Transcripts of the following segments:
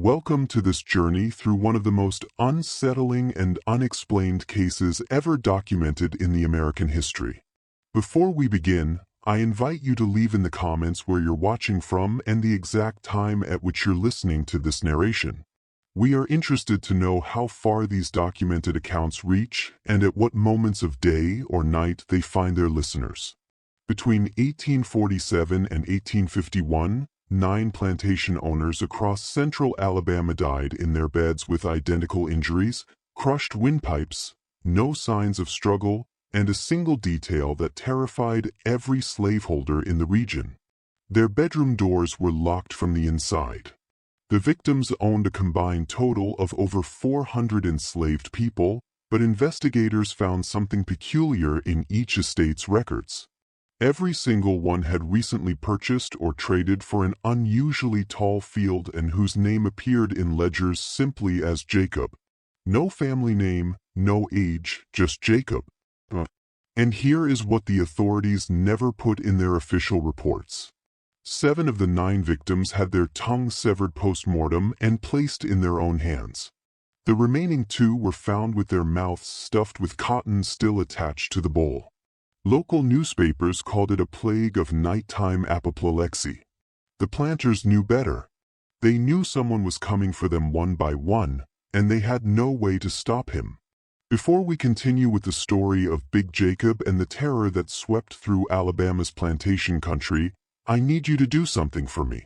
Welcome to this journey through one of the most unsettling and unexplained cases ever documented in the American history. Before we begin, I invite you to leave in the comments where you're watching from and the exact time at which you're listening to this narration. We are interested to know how far these documented accounts reach and at what moments of day or night they find their listeners. Between 1847 and 1851, 9 plantation owners across central Alabama died in their beds with identical injuries, crushed windpipes, no signs of struggle, and a single detail that terrified every slaveholder in the region. Their bedroom doors were locked from the inside. The victims owned a combined total of over 400 enslaved people, but investigators found something peculiar in each estate's records. Every single one had recently purchased or traded for an unusually tall field and whose name appeared in ledgers simply as Jacob. No family name, no age, just Jacob. And here is what the authorities never put in their official reports. 7 of the 9 victims had their tongues severed post-mortem and placed in their own hands. The remaining 2 were found with their mouths stuffed with cotton still attached to the bowl. Local newspapers called it a plague of nighttime apoplexy. The planters knew better. They knew someone was coming for them one by one, and they had no way to stop him. Before we continue with the story of Big Jacob and the terror that swept through Alabama's plantation country, I need you to do something for me.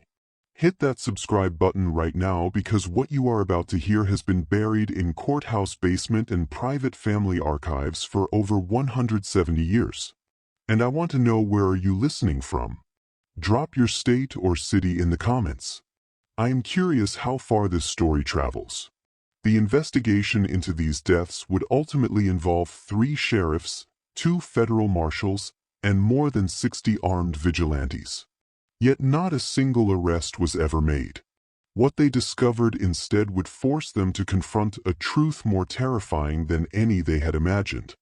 Hit that subscribe button right now because what you are about to hear has been buried in courthouse basement and private family archives for over 170 years. And I want to know, where are you listening from? Drop your state or city in the comments. I am curious how far this story travels. The investigation into these deaths would ultimately involve 3 sheriffs, 2 federal marshals, and more than 60 armed vigilantes. Yet not a single arrest was ever made. What they discovered instead would force them to confront a truth more terrifying than any they had imagined.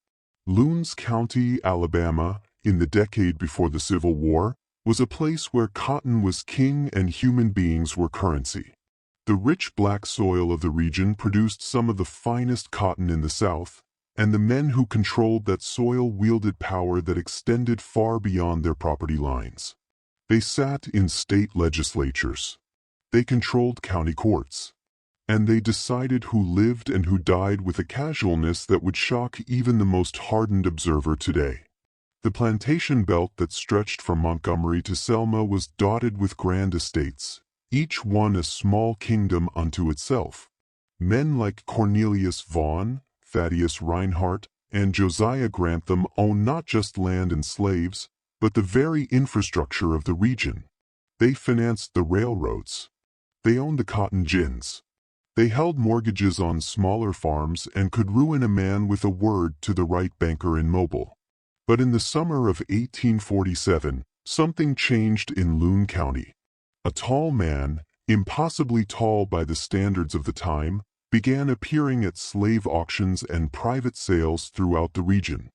Lowndes County, Alabama, in the decade before the Civil War, was a place where cotton was king and human beings were currency. The rich black soil of the region produced some of the finest cotton in the South, and the men who controlled that soil wielded power that extended far beyond their property lines. They sat in state legislatures. They controlled county courts. And they decided who lived and who died with a casualness that would shock even the most hardened observer today. The plantation belt that stretched from Montgomery to Selma was dotted with grand estates, each one a small kingdom unto itself. Men like Cornelius Vaughn, Thaddeus Reinhardt, and Josiah Grantham owned not just land and slaves, but the very infrastructure of the region. They financed the railroads. They owned the cotton gins. They held mortgages on smaller farms and could ruin a man with a word to the right banker in Mobile. But in the summer of 1847, something changed in Lowndes County. A tall man, impossibly tall by the standards of the time, began appearing at slave auctions and private sales throughout the region.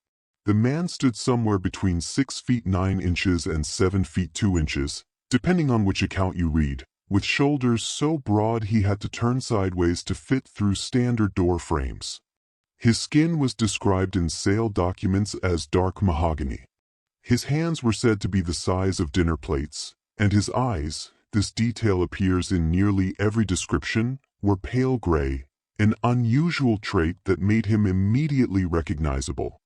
The man stood somewhere between 6 feet 9 inches and 7 feet 2 inches, depending on which account you read, with shoulders so broad he had to turn sideways to fit through standard door frames. His skin was described in sale documents as dark mahogany. His hands were said to be the size of dinner plates, and his eyes, this detail appears in nearly every description, were pale gray, an unusual trait that made him immediately recognizable.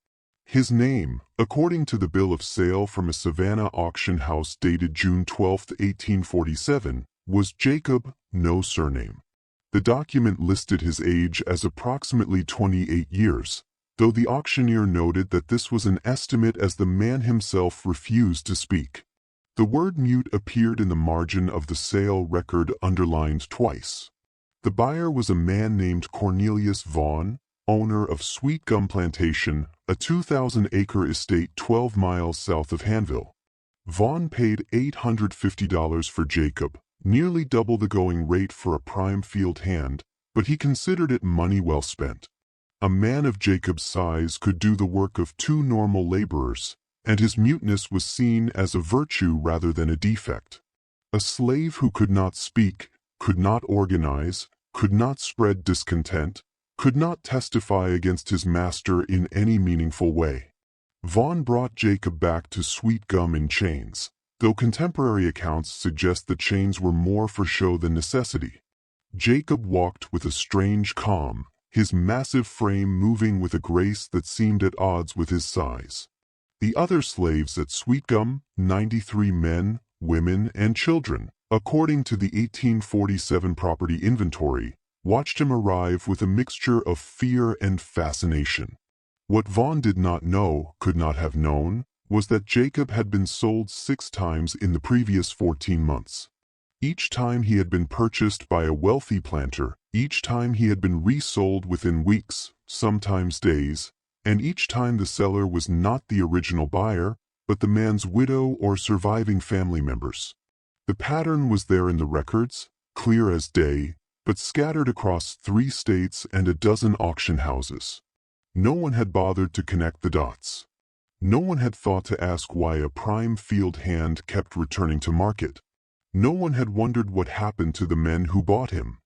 His name, according to the bill of sale from a Savannah auction house dated June 12, 1847, was Jacob, no surname. The document listed his age as approximately 28 years, though the auctioneer noted that this was an estimate as the man himself refused to speak. The word mute appeared in the margin of the sale record underlined twice. The buyer was a man named Cornelius Vaughn, owner of Sweet Gum Plantation, a 2,000-acre estate 12 miles south of Hanville. Vaughn paid $850 for Jacob, nearly double the going rate for a prime field hand, but he considered it money well spent. A man of Jacob's size could do the work of 2 normal laborers, and his muteness was seen as a virtue rather than a defect. A slave who could not speak, could not organize, could not spread discontent, could not testify against his master in any meaningful way. Vaughn brought Jacob back to Sweet Gum in chains, though contemporary accounts suggest the chains were more for show than necessity. Jacob walked with a strange calm, his massive frame moving with a grace that seemed at odds with his size. The other slaves at Sweet Gum, 93 men, women, and children, according to the 1847 property inventory, watched him arrive with a mixture of fear and fascination. What Vaughn did not know, could not have known, was that Jacob had been sold 6 times in the previous 14 months. Each time he had been purchased by a wealthy planter, each time he had been resold within weeks, sometimes days, and each time the seller was not the original buyer, but the man's widow or surviving family members. The pattern was there in the records, clear as day, but scattered across 3 states and a dozen auction houses. No one had bothered to connect the dots. No one had thought to ask why a prime field hand kept returning to market. No one had wondered what happened to the men who bought him.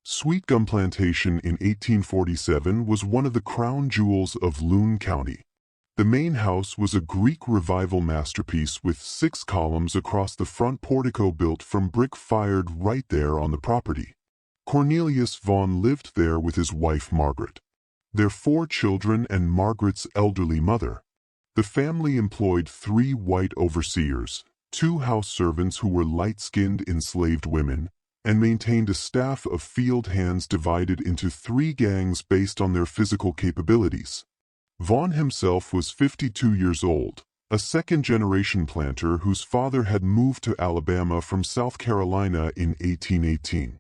Sweet Gum Plantation in 1847 was one of the crown jewels of Loon County. The main house was a Greek Revival masterpiece with 6 columns across the front portico built from brick fired right there on the property. Cornelius Vaughn lived there with his wife Margaret, their 4 children and Margaret's elderly mother. The family employed 3 white overseers, 2 house servants who were light-skinned enslaved women, and maintained a staff of field hands divided into 3 gangs based on their physical capabilities. Vaughn himself was 52 years old, a second-generation planter whose father had moved to Alabama from South Carolina in 1818.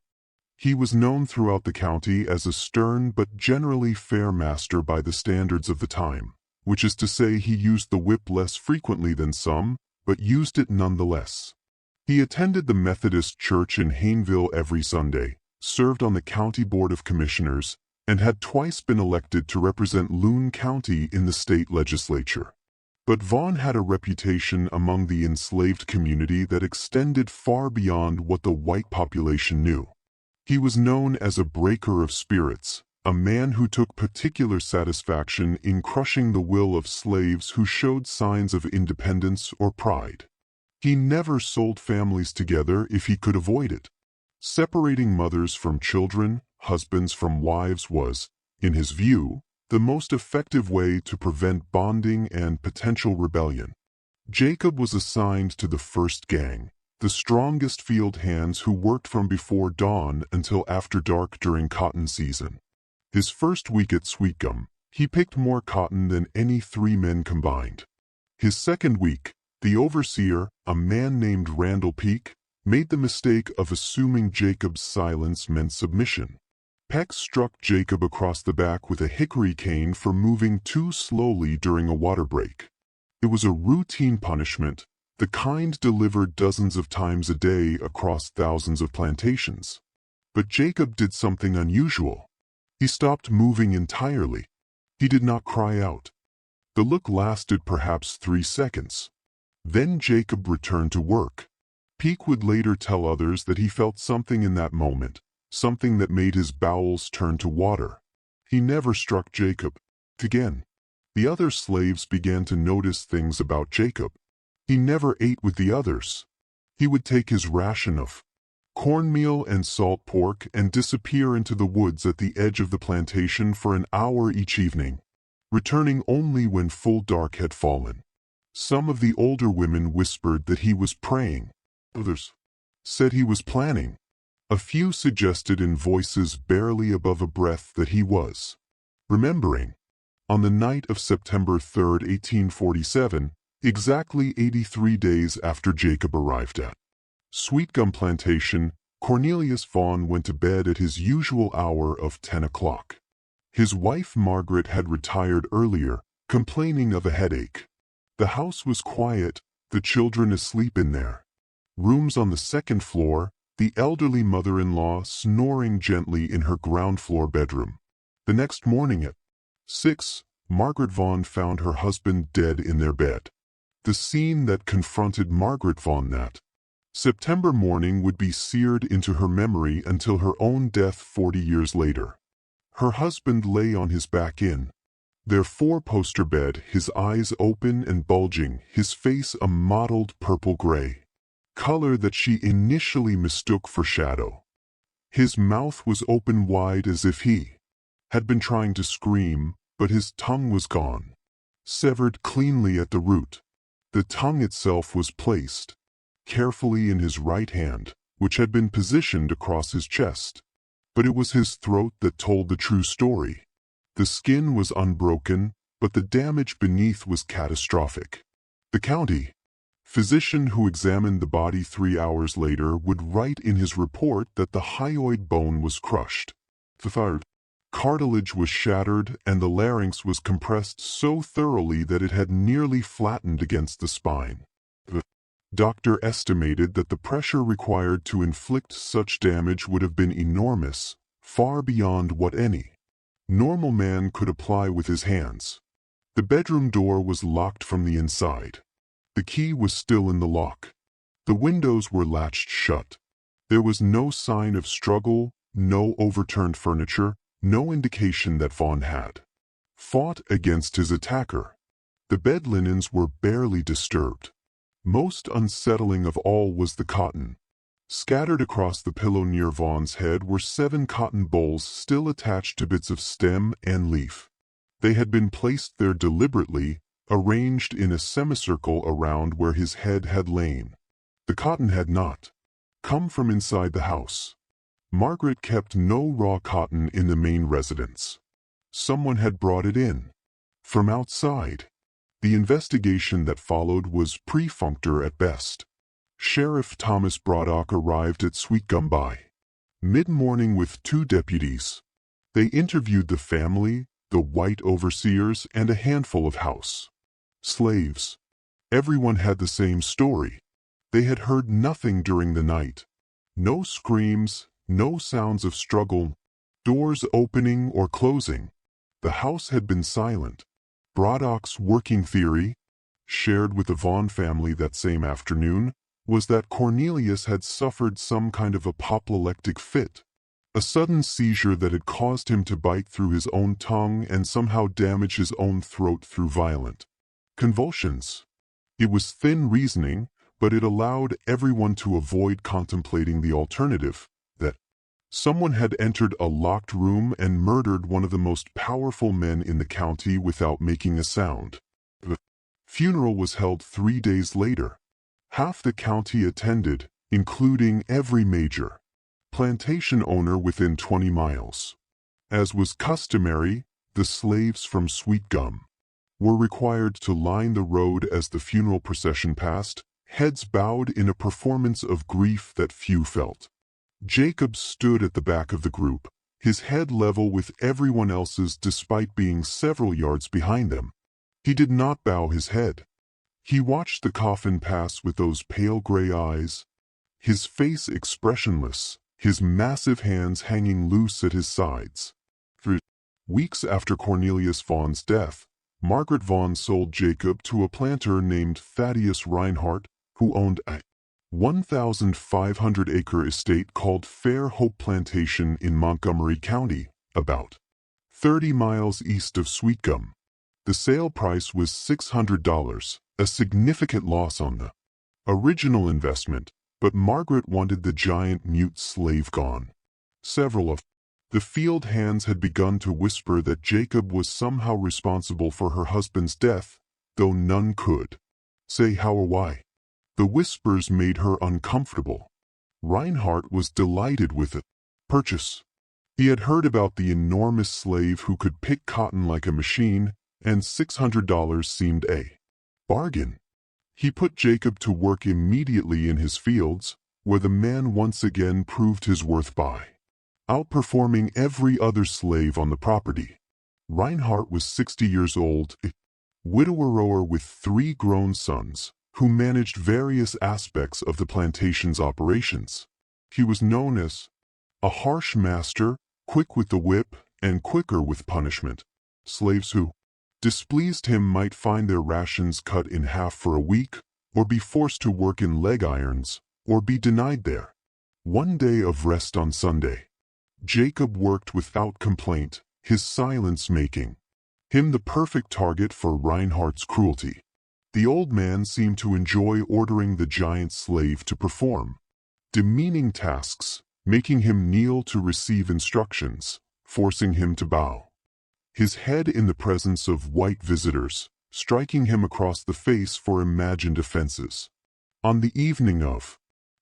He was known throughout the county as a stern but generally fair master by the standards of the time, which is to say he used the whip less frequently than some, but used it nonetheless. He attended the Methodist Church in Hayneville every Sunday, served on the County Board of Commissioners, and had twice been elected to represent Loon County in the state legislature. But Vaughn had a reputation among the enslaved community that extended far beyond what the white population knew. He was known as a breaker of spirits, a man who took particular satisfaction in crushing the will of slaves who showed signs of independence or pride. He never sold families together if he could avoid it. Separating mothers from children, husbands from wives was, in his view, the most effective way to prevent bonding and potential rebellion. Jacob was assigned to the first gang, the strongest field hands who worked from before dawn until after dark during cotton season. His first week at Sweet Gum, he picked more cotton than any 3 men combined. His second week, the overseer, a man named Randall Peak, made the mistake of assuming Jacob's silence meant submission. Peck struck Jacob across the back with a hickory cane for moving too slowly during a water break. It was a routine punishment, the kind delivered dozens of times a day across thousands of plantations. But Jacob did something unusual. He stopped moving entirely. He did not cry out. The look lasted perhaps 3 seconds. Then Jacob returned to work. Peak would later tell others that he felt something in that moment, something that made his bowels turn to water. He never struck Jacob again. The other slaves began to notice things about Jacob. He never ate with the others. He would take his ration of cornmeal and salt pork and disappear into the woods at the edge of the plantation for an hour each evening, returning only when full dark had fallen. Some of the older women whispered that he was praying. Others said he was planning. A few suggested in voices barely above a breath that he was remembering. On the night of September 3, 1847, exactly 83 days after Jacob arrived at Sweet Gum Plantation, Cornelius Vaughn went to bed at his usual hour of 10 o'clock. His wife Margaret had retired earlier, complaining of a headache. The house was quiet, the children asleep in their rooms on the second floor, the elderly mother-in-law snoring gently in her ground-floor bedroom. The next morning at 6, Margaret Vaughn found her husband dead in their bed. The scene that confronted Margaret Vaughn that September morning would be seared into her memory until her own death 40 years later. Her husband lay on his back in their four-poster bed, his eyes open and bulging, his face a mottled purple-gray color that she initially mistook for shadow. His mouth was open wide as if he had been trying to scream, but his tongue was gone, severed cleanly at the root. The tongue itself was placed carefully in his right hand, which had been positioned across his chest. But it was his throat that told the true story. The skin was unbroken, but the damage beneath was catastrophic. The county physician who examined the body 3 hours later would write in his report that the hyoid bone was crushed. The cartilage was shattered and the larynx was compressed so thoroughly that it had nearly flattened against the spine. The doctor estimated that the pressure required to inflict such damage would have been enormous, far beyond what any normal man could apply with his hands. The bedroom door was locked from the inside. The key was still in the lock. The windows were latched shut. There was no sign of struggle, no overturned furniture, no indication that Vaughn had fought against his attacker. The bed linens were barely disturbed. Most unsettling of all was the cotton. Scattered across the pillow near Vaughn's head were 7 cotton bolls still attached to bits of stem and leaf. They had been placed there deliberately, arranged in a semicircle around where his head had lain. The cotton had not come from inside the house. Margaret kept no raw cotton in the main residence. Someone had brought it in from outside. The investigation that followed was perfunctory at best. Sheriff Thomas Braddock arrived at Sweet Gum by mid-morning with 2 deputies. They interviewed the family, the white overseers, and a handful of house slaves. Everyone had the same story. They had heard nothing during the night. No screams, no sounds of struggle, doors opening or closing. The house had been silent. Braddock's working theory, shared with the Vaughn family that same afternoon, was that Cornelius had suffered some kind of apoplectic fit, a sudden seizure that had caused him to bite through his own tongue and somehow damage his own throat through violent convulsions. It was thin reasoning, but it allowed everyone to avoid contemplating the alternative, that someone had entered a locked room and murdered one of the most powerful men in the county without making a sound. The funeral was held 3 days later. Half the county attended, including every major plantation owner within 20 miles. As was customary, the slaves from Sweet Gum were required to line the road as the funeral procession passed, heads bowed in a performance of grief that few felt. Jacob stood at the back of the group, his head level with everyone else's despite being several yards behind them. He did not bow his head. He watched the coffin pass with those pale gray eyes, his face expressionless, his massive hands hanging loose at his sides. For weeks after Cornelius Vaughn's death, Margaret Vaughn sold Jacob to a planter named Thaddeus Reinhardt, who owned a 1,500-acre estate called Fair Hope Plantation in Montgomery County, about 30 miles east of Sweet Gum. The sale price was $600, a significant loss on the original investment, but Margaret wanted the giant mute slave gone. Several of the field hands had begun to whisper that Jacob was somehow responsible for her husband's death, though none could say how or why. The whispers made her uncomfortable. Reinhardt was delighted with the purchase. He had heard about the enormous slave who could pick cotton like a machine, and $600 seemed a bargain. He put Jacob to work immediately in his fields, where the man once again proved his worth by outperforming every other slave on the property. Reinhardt was 60 years old, a widower with 3 grown sons, who managed various aspects of the plantation's operations. He was known as a harsh master, quick with the whip, and quicker with punishment. Slaves who displeased him might find their rations cut in half for a week, or be forced to work in leg irons, or be denied there. One day of rest on Sunday. Jacob worked without complaint, his silence making him the perfect target for Reinhardt's cruelty. The old man seemed to enjoy ordering the giant slave to perform demeaning tasks, making him kneel to receive instructions, forcing him to bow his head in the presence of white visitors, striking him across the face for imagined offenses. On the evening of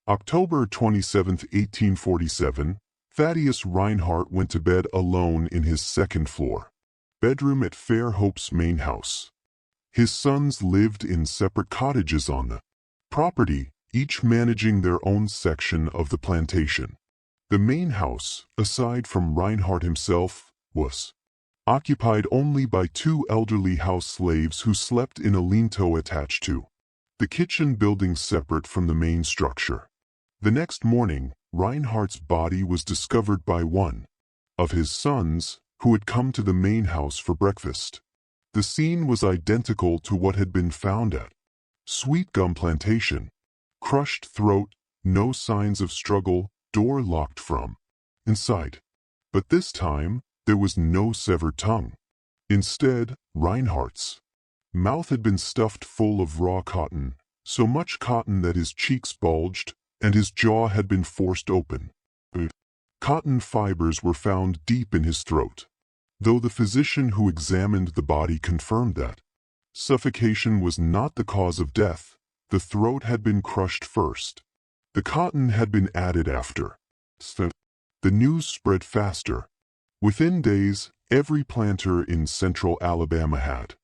October 27, 1847, Thaddeus Reinhardt went to bed alone in his second-floor bedroom at Fairhope's main house. His sons lived in separate cottages on the property, each managing their own section of the plantation. The main house, aside from Reinhardt himself, was occupied only by two elderly house slaves who slept in a lean-to attached to the kitchen building separate from the main structure. The next morning, Reinhardt's body was discovered by one of his sons, who had come to the main house for breakfast. The scene was identical to what had been found at Sweet Gum Plantation. Crushed throat, no signs of struggle, door locked from inside. But this time, there was no severed tongue. Instead, Reinhardt's mouth had been stuffed full of raw cotton, so much cotton that his cheeks bulged, and his jaw had been forced open. Cotton fibers were found deep in his throat, though the physician who examined the body confirmed that suffocation was not the cause of death. The throat had been crushed first. The cotton had been added after. The news spread faster. Within days, every planter in central Alabama had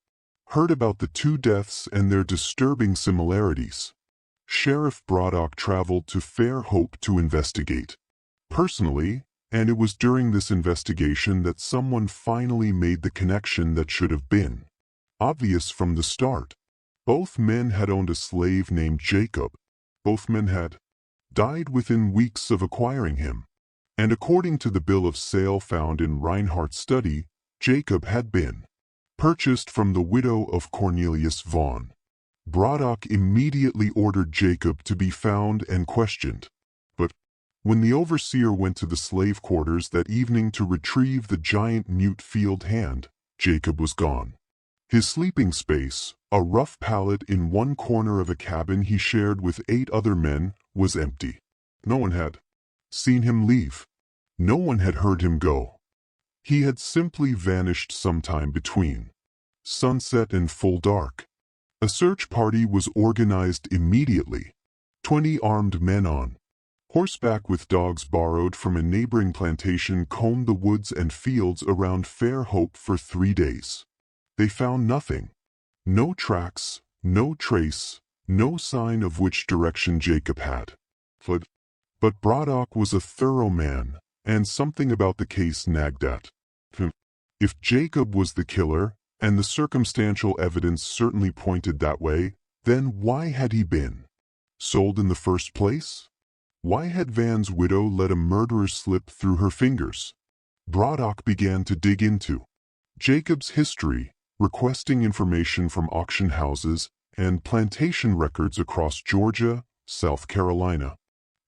heard about the two deaths and their disturbing similarities. Sheriff Braddock traveled to Fairhope to investigate personally, and it was during this investigation that someone finally made the connection that should have been obvious from the start. Both men had owned a slave named Jacob. Both men had died within weeks of acquiring him. And according to the bill of sale found in Reinhardt's study, Jacob had been purchased from the widow of Cornelius Vaughn. Braddock immediately ordered Jacob to be found and questioned. But when the overseer went to the slave quarters that evening to retrieve the giant mute field hand, Jacob was gone. His sleeping space, a rough pallet in one corner of a cabin he shared with 8 other men, was empty. No one had seen him leave. No one had heard him go. He had simply vanished sometime between sunset and full dark. A search party was organized immediately. 20 armed men on horseback with dogs borrowed from a neighboring plantation combed the woods and fields around Fairhope for 3 days. They found nothing. No tracks, no trace, no sign of which direction Jacob had fled. But Braddock was a thorough man, and something about the case nagged at him. If Jacob was the killer, and the circumstantial evidence certainly pointed that way, then why had he been sold in the first place? Why had Van's widow let a murderer slip through her fingers? Braddock began to dig into Jacob's history, requesting information from auction houses and plantation records across Georgia, South Carolina,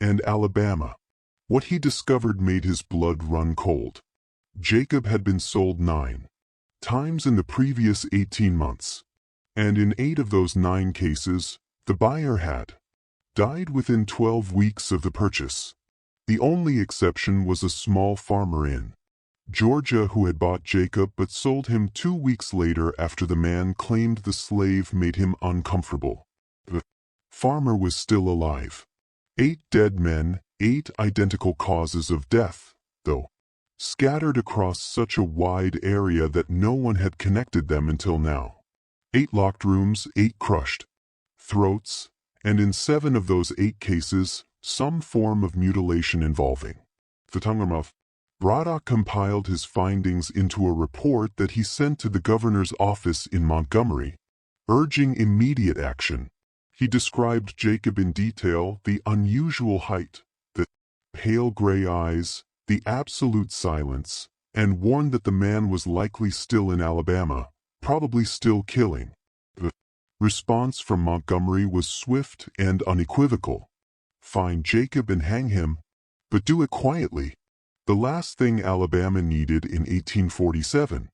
and Alabama. What he discovered made his blood run cold. Jacob had been sold 9 times in the previous 18 months, and in 8 of those 9 cases, the buyer had died within 12 weeks of the purchase. The only exception was a small farmer in Georgia who had bought Jacob but sold him 2 weeks later after the man claimed the slave made him uncomfortable. The farmer was still alive. 8 dead men, 8 identical causes of death, though scattered across such a wide area that no one had connected them until now. 8 locked rooms, 8 crushed throats, and in 7 of those 8 cases, some form of mutilation involving the tongue or mouth. Braddock compiled his findings into a report that he sent to the governor's office in Montgomery, urging immediate action. He described Jacob in detail, the unusual height, the pale gray eyes, the absolute silence, and warned that the man was likely still in Alabama, probably still killing. The response from Montgomery was swift and unequivocal. find Jacob and hang him, but do it quietly. The last thing Alabama needed in 1847,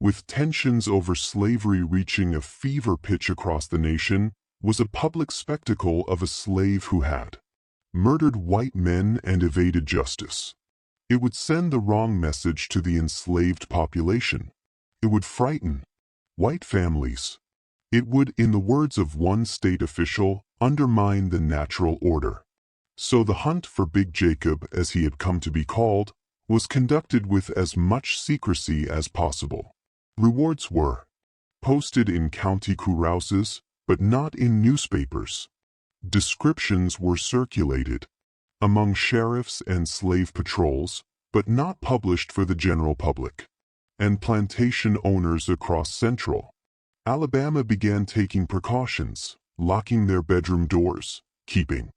with tensions over slavery reaching a fever pitch across the nation, was a public spectacle of a slave who had murdered white men and evaded justice. It would send the wrong message to the enslaved population. It would frighten white families. It would, in the words of one state official, undermine the natural order. So the hunt for Big Jacob, as he had come to be called, was conducted with as much secrecy as possible. Rewards were posted in county carouses, but not in newspapers. Descriptions were circulated among sheriffs and slave patrols, but not published for the general public. And plantation owners across Central Alabama began taking precautions, locking their bedroom doors, keeping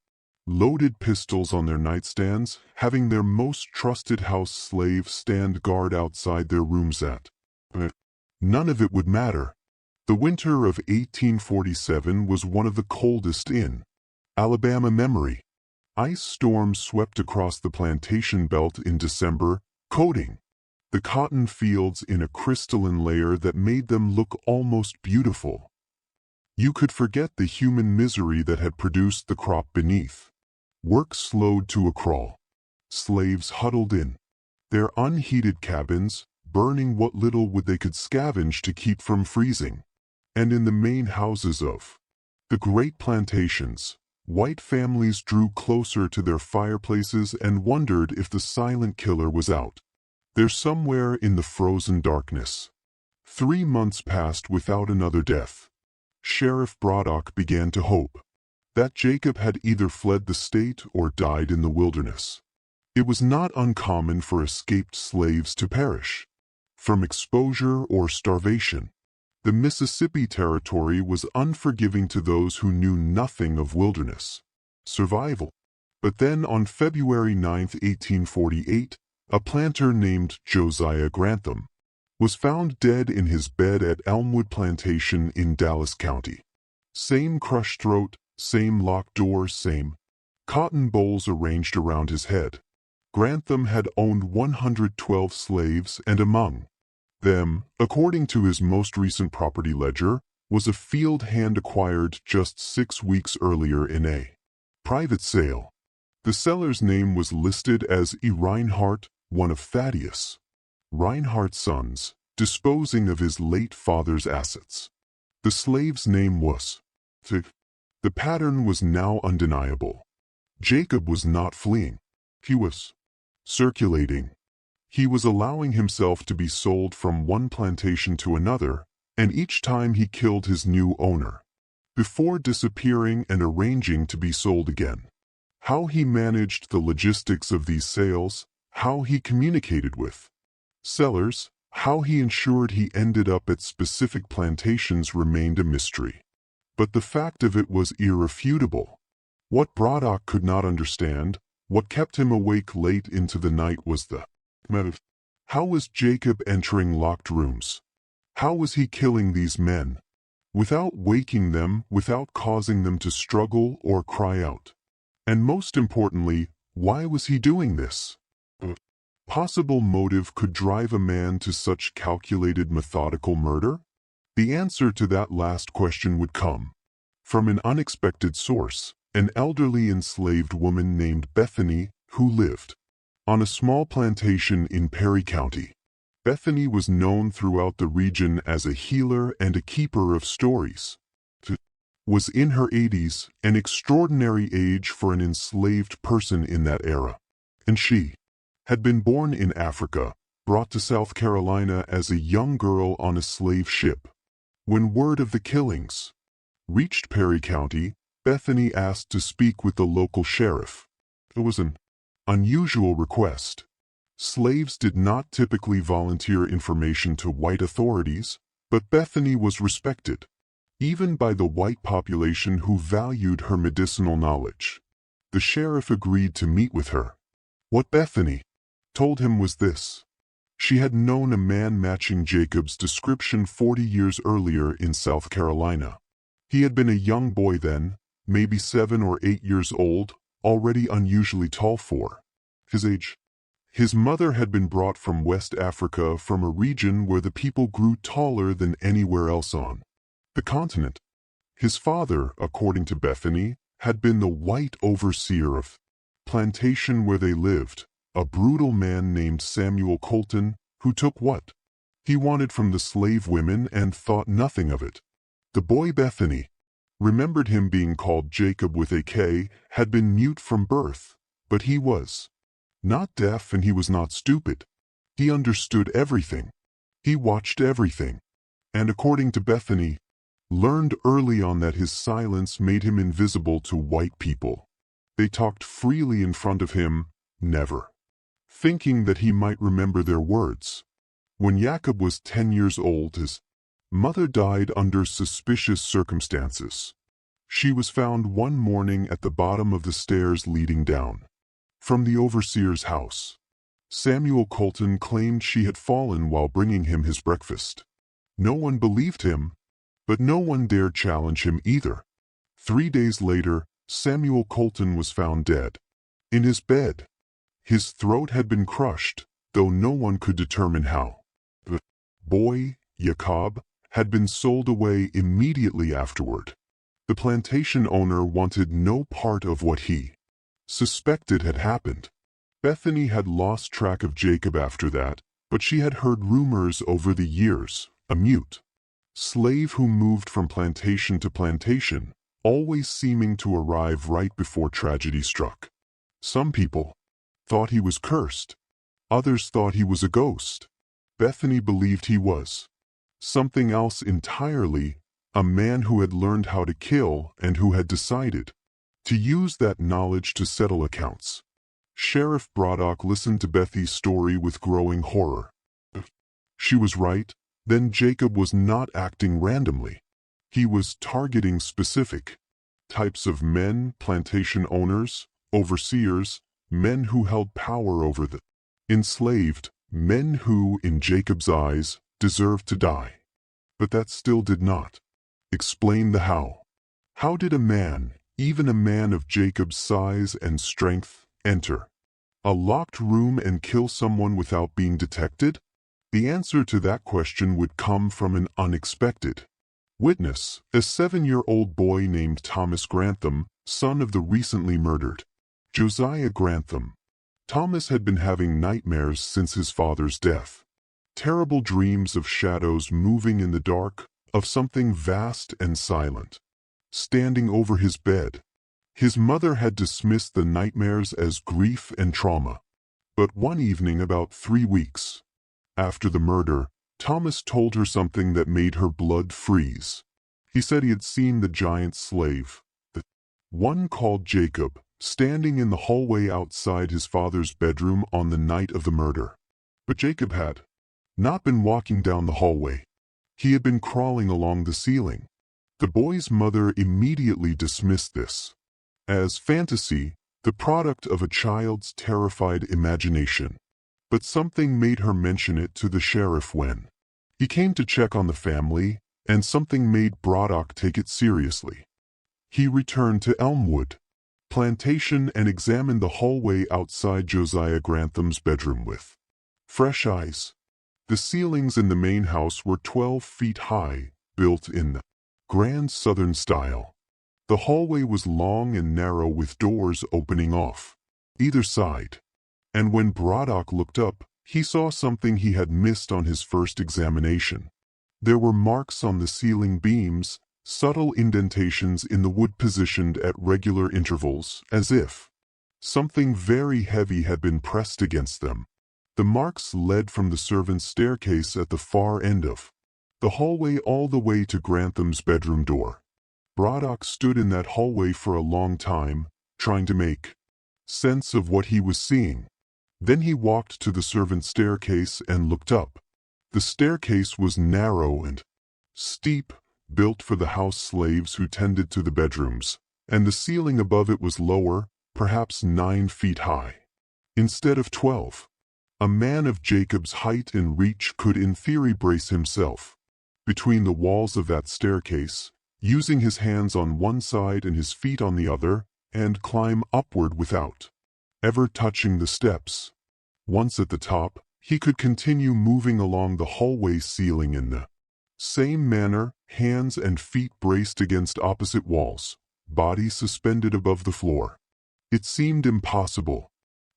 loaded pistols on their nightstands, having their most trusted house slave stand guard outside their rooms but none of it would matter. The winter of 1847 was one of the coldest in Alabama memory. Ice storms swept across the plantation belt in December, coating the cotton fields in a crystalline layer that made them look almost beautiful. You could forget the human misery that had produced the crop beneath. Work slowed to a crawl. Slaves huddled in their unheated cabins, burning what little wood they could scavenge to keep from freezing. And in the main houses of the great plantations, white families drew closer to their fireplaces and wondered if the silent killer was out there somewhere in the frozen darkness. 3 months passed without another death. Sheriff Braddock began to hope that Jacob had either fled the state or died in the wilderness. It was not uncommon for escaped slaves to perish from exposure or starvation. The Mississippi Territory was unforgiving to those who knew nothing of wilderness survival. But then on February 9, 1848, a planter named Josiah Grantham was found dead in his bed at Elmwood Plantation in Dallas County. Same crushed throat, same locked doors, same cotton bowls arranged around his head. Grantham had owned 112 slaves, and among them, according to his most recent property ledger, was a field hand acquired just 6 weeks earlier in a private sale. The seller's name was listed as E. Reinhardt, one of Thaddeus Reinhardt's sons, disposing of his late father's assets. The slave's name was The pattern was now undeniable. Jacob was not fleeing. He was circulating. He was allowing himself to be sold from one plantation to another, and each time he killed his new owner, before disappearing and arranging to be sold again. How he managed the logistics of these sales, how he communicated with sellers, how he ensured he ended up at specific plantations remained a mystery. But the fact of it was irrefutable. What Braddock could not understand, what kept him awake late into the night, was the how was Jacob entering locked rooms? How was he killing these men? Without waking them, without causing them to struggle or cry out. And most importantly, why was he doing this? A possible motive could drive a man to such calculated, methodical murder? The answer to that last question would come from an unexpected source, an elderly enslaved woman named Bethany, who lived on a small plantation in Perry County. Bethany was known throughout the region as a healer and a keeper of stories. Was in her 80s, an extraordinary age for an enslaved person in that era. And she had been born in Africa, brought to South Carolina as a young girl on a slave ship. When word of the killings reached Perry County, Bethany asked to speak with the local sheriff. It was an unusual request. Slaves did not typically volunteer information to white authorities, but Bethany was respected, even by the white population who valued her medicinal knowledge. The sheriff agreed to meet with her. What Bethany told him was this. She had known a man matching Jacob's description 40 years earlier in South Carolina. He had been a young boy then, maybe 7 or 8 years old, already unusually tall for his age. His mother had been brought from West Africa, from a region where the people grew taller than anywhere else on the continent. His father, according to Bethany, had been the white overseer of the plantation where they lived, a brutal man named Samuel Colton, who took what he wanted from the slave women and thought nothing of it. The boy Bethany remembered him being called Jacob with a K, had been mute from birth, but he was not deaf and he was not stupid. He understood everything. He watched everything. And according to Bethany, learned early on that his silence made him invisible to white people. They talked freely in front of him, never thinking that he might remember their words. When Jacob was 10 years old, his mother died under suspicious circumstances. She was found one morning at the bottom of the stairs leading down from the overseer's house. Samuel Colton claimed she had fallen while bringing him his breakfast. No one believed him, but no one dared challenge him either. 3 days later, Samuel Colton was found dead in his bed. His throat had been crushed, though no one could determine how. The boy, Jacob, had been sold away immediately afterward. The plantation owner wanted no part of what he suspected had happened. Bethany had lost track of Jacob after that, but she had heard rumors over the years. A mute slave who moved from plantation to plantation, always seeming to arrive right before tragedy struck. Some people thought he was cursed. Others thought he was a ghost. Bethany believed he was something else entirely, a man who had learned how to kill and who had decided to use that knowledge to settle accounts. Sheriff Braddock listened to Bethy's story with growing horror. She was right. Then Jacob was not acting randomly. He was targeting specific types of men, plantation owners, overseers, men who held power over the enslaved, men who, in Jacob's eyes, deserved to die. But that still did not explain the how. How did a man, even a man of Jacob's size and strength, enter a locked room and kill someone without being detected? The answer to that question would come from an unexpected witness, a 7-year-old boy named Thomas Grantham, son of the recently murdered Josiah Grantham. Thomas had been having nightmares since his father's death. Terrible dreams of shadows moving in the dark, of something vast and silent standing over his bed. His mother had dismissed the nightmares as grief and trauma. But one evening about 3 weeks after the murder, Thomas told her something that made her blood freeze. He said he had seen the giant slave, the one called Jacob, standing in the hallway outside his father's bedroom on the night of the murder. But Jacob had not been walking down the hallway. He had been crawling along the ceiling. The boy's mother immediately dismissed this as fantasy, the product of a child's terrified imagination. But something made her mention it to the sheriff when he came to check on the family, and something made Braddock take it seriously. He returned to Elmwood Plantation and examined the hallway outside Josiah Grantham's bedroom with fresh eyes. The ceilings in the main house were 12 feet high, built in the grand Southern style. The hallway was long and narrow with doors opening off either side. And when Braddock looked up, he saw something he had missed on his first examination. There were marks on the ceiling beams, subtle indentations in the wood positioned at regular intervals, as if something very heavy had been pressed against them. The marks led from the servants' staircase at the far end of the hallway all the way to Grantham's bedroom door. Braddock stood in that hallway for a long time, trying to make sense of what he was seeing. Then he walked to the servants' staircase and looked up. The staircase was narrow and steep, built for the house slaves who tended to the bedrooms, and the ceiling above it was lower, perhaps 9 feet high, instead of 12. A man of Jacob's height and reach could in theory brace himself between the walls of that staircase, using his hands on one side and his feet on the other, and climb upward without ever touching the steps. Once at the top, he could continue moving along the hallway ceiling in the same manner, hands and feet braced against opposite walls, body suspended above the floor. It seemed impossible.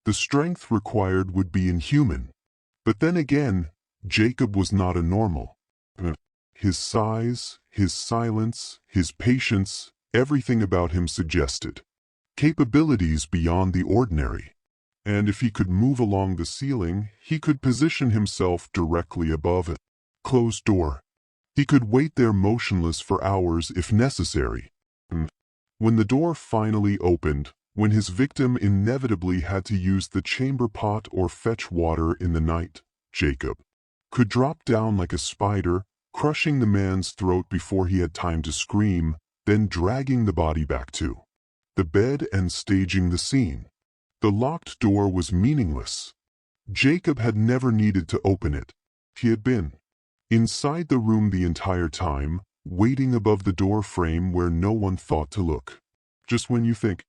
The strength required would be inhuman. But then again, Jacob was not a normal. His size, his silence, his patience, everything about him suggested capabilities beyond the ordinary. And if he could move along the ceiling, he could position himself directly above a closed door. He could wait there motionless for hours if necessary. When the door finally opened, when his victim inevitably had to use the chamber pot or fetch water in the night, Jacob could drop down like a spider, crushing the man's throat before he had time to scream, then dragging the body back to the bed and staging the scene. The locked door was meaningless. Jacob had never needed to open it. He had been inside the room the entire time, waiting above the door frame where no one thought to look. Just when you think,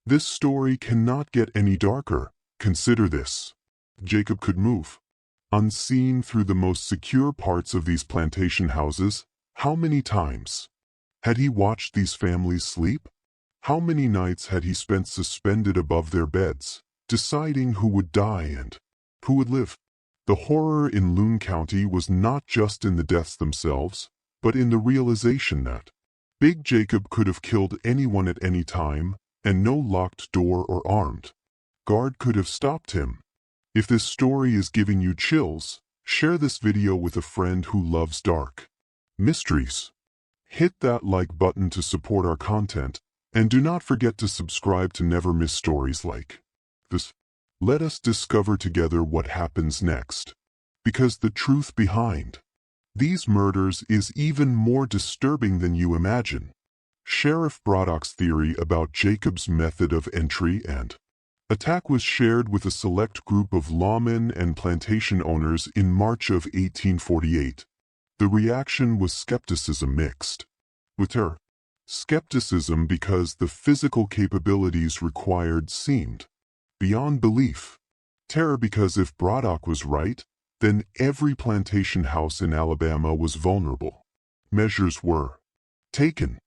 this story cannot get any darker, consider this. Jacob could move unseen through the most secure parts of these plantation houses. How many times had he watched these families sleep? How many nights had he spent suspended above their beds, deciding who would die and who would live? The horror in Loon County was not just in the deaths themselves, but in the realization that Big Jacob could have killed anyone at any time, and no locked door or armed guard could have stopped him. If this story is giving you chills, share this video with a friend who loves dark mysteries. Hit that like button to support our content, and do not forget to subscribe to never miss stories like this. Let us discover together what happens next, because the truth behind these murders is even more disturbing than you imagine. Sheriff Braddock's theory about Jacob's method of entry and attack was shared with a select group of lawmen and plantation owners in March of 1848. The reaction was skepticism mixed with terror. Skepticism because the physical capabilities required seemed beyond belief. Terror because if Braddock was right, then every plantation house in Alabama was vulnerable. Measures were taken.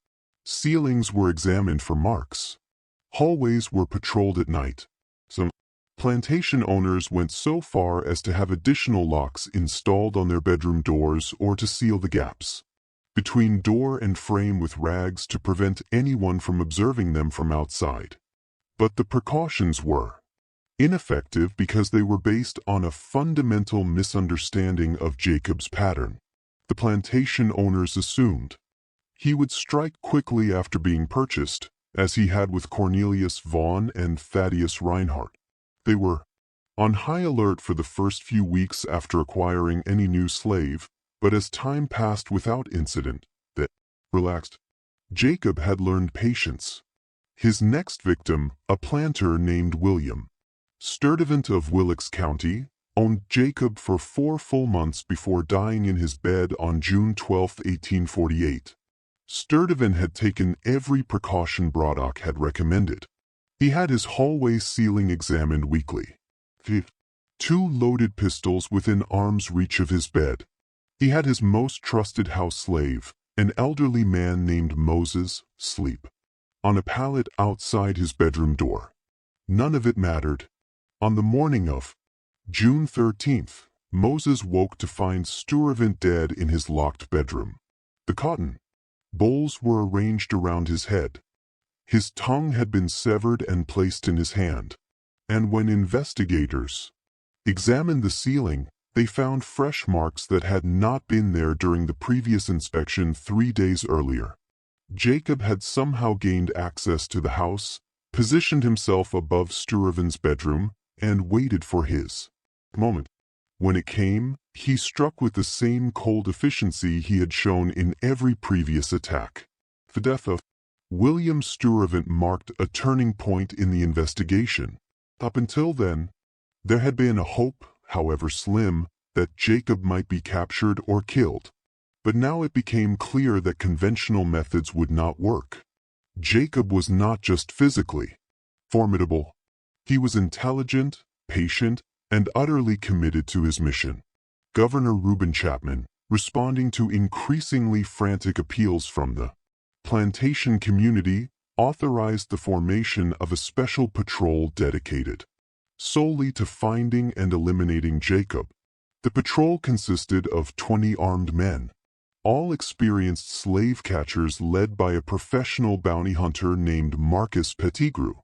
Ceilings were examined for marks. Hallways were patrolled at night. Some plantation owners went so far as to have additional locks installed on their bedroom doors or to seal the gaps between door and frame with rags to prevent anyone from observing them from outside. But the precautions were ineffective because they were based on a fundamental misunderstanding of Jacob's pattern. The plantation owners assumed he would strike quickly after being purchased, as he had with Cornelius Vaughn and Thaddeus Reinhardt. They were on high alert for the first few weeks after acquiring any new slave, but as time passed without incident, they relaxed. Jacob had learned patience. His next victim, a planter named William Sturdivant of Wilkes County, owned Jacob for 4 full months before dying in his bed on June 12, 1848. Sturdivant had taken every precaution Braddock had recommended. He had his hallway ceiling examined weekly. 2 loaded pistols within arm's reach of his bed. He had his most trusted house slave, an elderly man named Moses, sleep on a pallet outside his bedroom door. None of it mattered. On the morning of June 13th, Moses woke to find Sturdivant dead in his locked bedroom. The cotton bowls were arranged around his head. His tongue had been severed and placed in his hand. And when investigators examined the ceiling, they found fresh marks that had not been there during the previous inspection 3 days earlier. Jacob had somehow gained access to the house, positioned himself above Sturdivant's bedroom, and waited for his moment. When it came, he struck with the same cold efficiency he had shown in every previous attack. The death of William Sturdivant marked a turning point in the investigation. Up until then, there had been a hope, however slim, that Jacob might be captured or killed. But now it became clear that conventional methods would not work. Jacob was not just physically formidable. He was intelligent, patient, and utterly committed to his mission. Governor Reuben Chapman, responding to increasingly frantic appeals from the plantation community, authorized the formation of a special patrol dedicated solely to finding and eliminating Jacob. The patrol consisted of 20 armed men, all experienced slave catchers led by a professional bounty hunter named Marcus Pettigrew.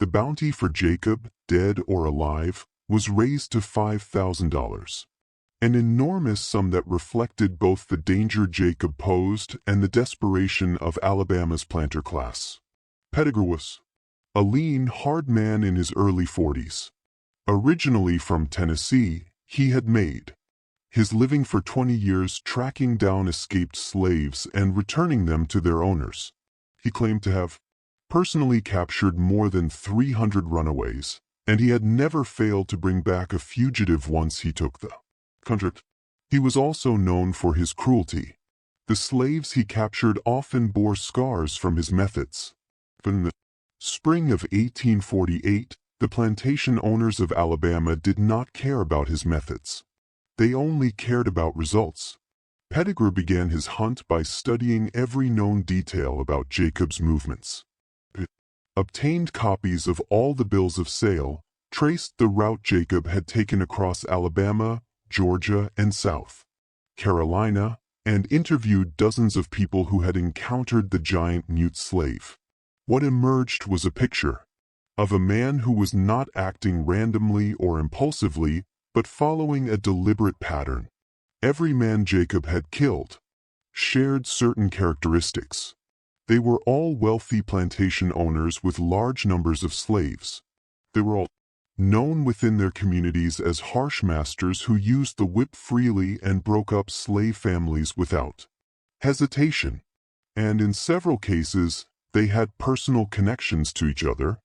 The bounty for Jacob, dead or alive, was raised to $5,000. An enormous sum that reflected both the danger Jacob posed and the desperation of Alabama's planter class. Pettigrew was a lean, hard man in his early 40s. Originally from Tennessee, he had made his living for 20 years tracking down escaped slaves and returning them to their owners. He claimed to have personally captured more than 300 runaways, and he had never failed to bring back a fugitive once he took the contract. He was also known for his cruelty. The slaves he captured often bore scars from his methods. In the spring of 1848, the plantation owners of Alabama did not care about his methods. They only cared about results. Pettigrew began his hunt by studying every known detail about Jacob's movements. He obtained copies of all the bills of sale, traced the route Jacob had taken across Alabama, Georgia, and South Carolina, and interviewed dozens of people who had encountered the giant mute slave. What emerged was a picture of a man who was not acting randomly or impulsively, but following a deliberate pattern. Every man Jacob had killed shared certain characteristics. They were all wealthy plantation owners with large numbers of slaves. They were all known within their communities as harsh masters who used the whip freely and broke up slave families without hesitation. And in several cases, they had personal connections to each other,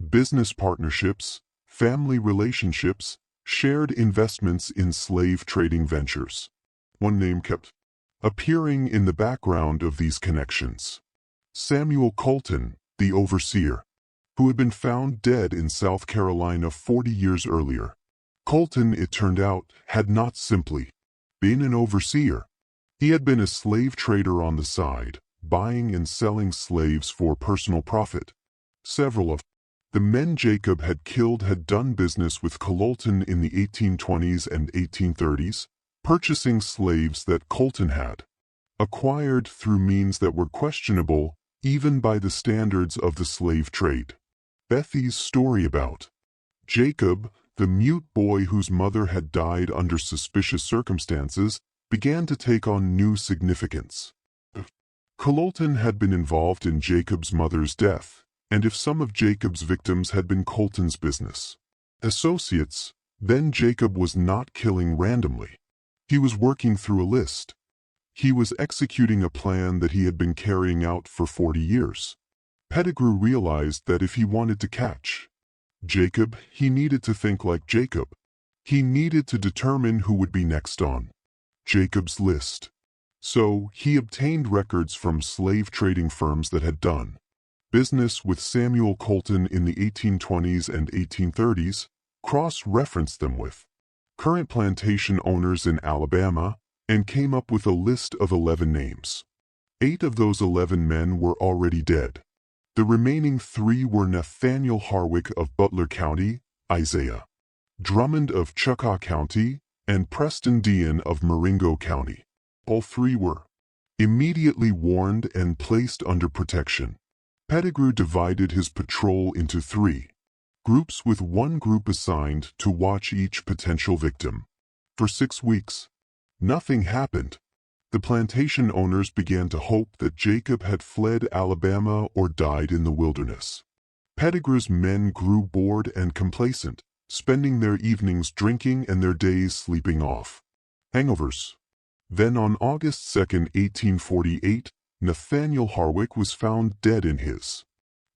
business partnerships, family relationships, shared investments in slave trading ventures. One name kept appearing in the background of these connections: Samuel Colton, the overseer, who had been found dead in South Carolina 40 years earlier. Colton, it turned out, had not simply been an overseer. He had been a slave trader on the side, buying and selling slaves for personal profit. Several of the men Jacob had killed had done business with Colton in the 1820s and 1830s, purchasing slaves that Colton had acquired through means that were questionable even by the standards of the slave trade. Bethy's story about Jacob, the mute boy whose mother had died under suspicious circumstances, began to take on new significance. Colton had been involved in Jacob's mother's death, and if some of Jacob's victims had been Colton's business associates, then Jacob was not killing randomly. He was working through a list. He was executing a plan that he had been carrying out for 40 years. Pettigrew realized that if he wanted to catch Jacob, he needed to think like Jacob. He needed to determine who would be next on Jacob's list. So he obtained records from slave trading firms that had done business with Samuel Colton in the 1820s and 1830s, cross-referenced them with current plantation owners in Alabama, and came up with a list of 11 names. 8 of those 11 men were already dead. The remaining 3 were Nathaniel Harwick of Butler County, Isaiah Drummond of Choctaw County, and Preston Dean of Marengo County. All 3 were immediately warned and placed under protection. Pettigrew divided his patrol into 3 groups, with one group assigned to watch each potential victim. For 6 weeks, nothing happened. The plantation owners began to hope that Jacob had fled Alabama or died in the wilderness. Pettigrew's men grew bored and complacent, spending their evenings drinking and their days sleeping off hangovers. Then on August 2, 1848, Nathaniel Harwick was found dead in his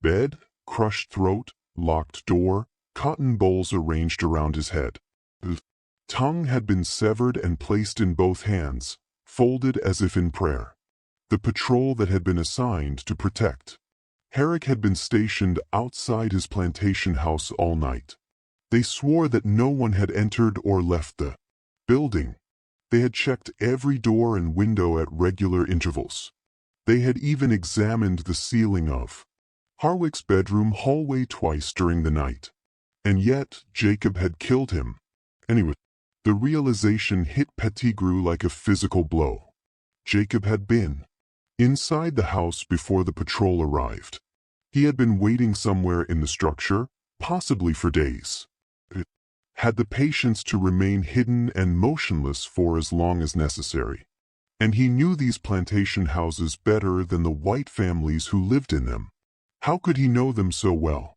bed, crushed throat, locked door, cotton bowls arranged around his head. The tongue had been severed and placed in both hands, folded as if in prayer. The patrol that had been assigned to protect Herrick had been stationed outside his plantation house all night. They swore that no one had entered or left the building. They had checked every door and window at regular intervals. They had even examined the ceiling of Harwick's bedroom hallway twice during the night. And yet, Jacob had killed him. Anyway, the realization hit Pettigrew like a physical blow. Jacob had been inside the house before the patrol arrived. He had been waiting somewhere in the structure, possibly for days. It had the patience to remain hidden and motionless for as long as necessary. And he knew these plantation houses better than the white families who lived in them. How could he know them so well?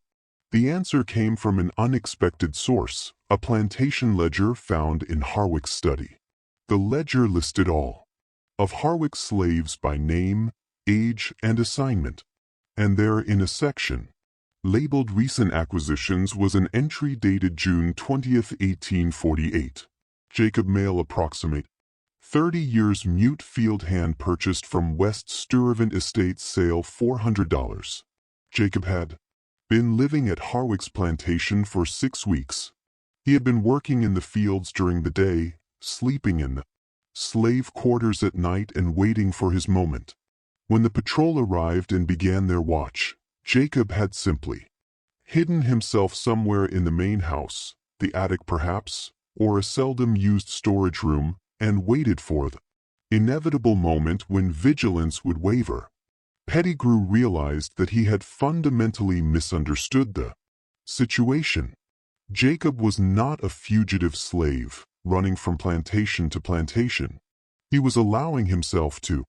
The answer came from an unexpected source, a plantation ledger found in Harwick's study. The ledger listed all of Harwick's slaves by name, age, and assignment. And there, in a section labeled Recent Acquisitions, was an entry dated June 20th, 1848. Jacob Male, approximate 30 years, mute field hand, purchased from West Stuyvesant Estates, sale $400. Jacob had been living at Harwick's plantation for 6 weeks. He had been working in the fields during the day, sleeping in the slave quarters at night, and waiting for his moment. When the patrol arrived and began their watch, Jacob had simply hidden himself somewhere in the main house, the attic perhaps, or a seldom used storage room, and waited for the inevitable moment when vigilance would waver. Pettigrew realized that he had fundamentally misunderstood the situation. Jacob was not a fugitive slave, running from plantation to plantation. He was allowing himself to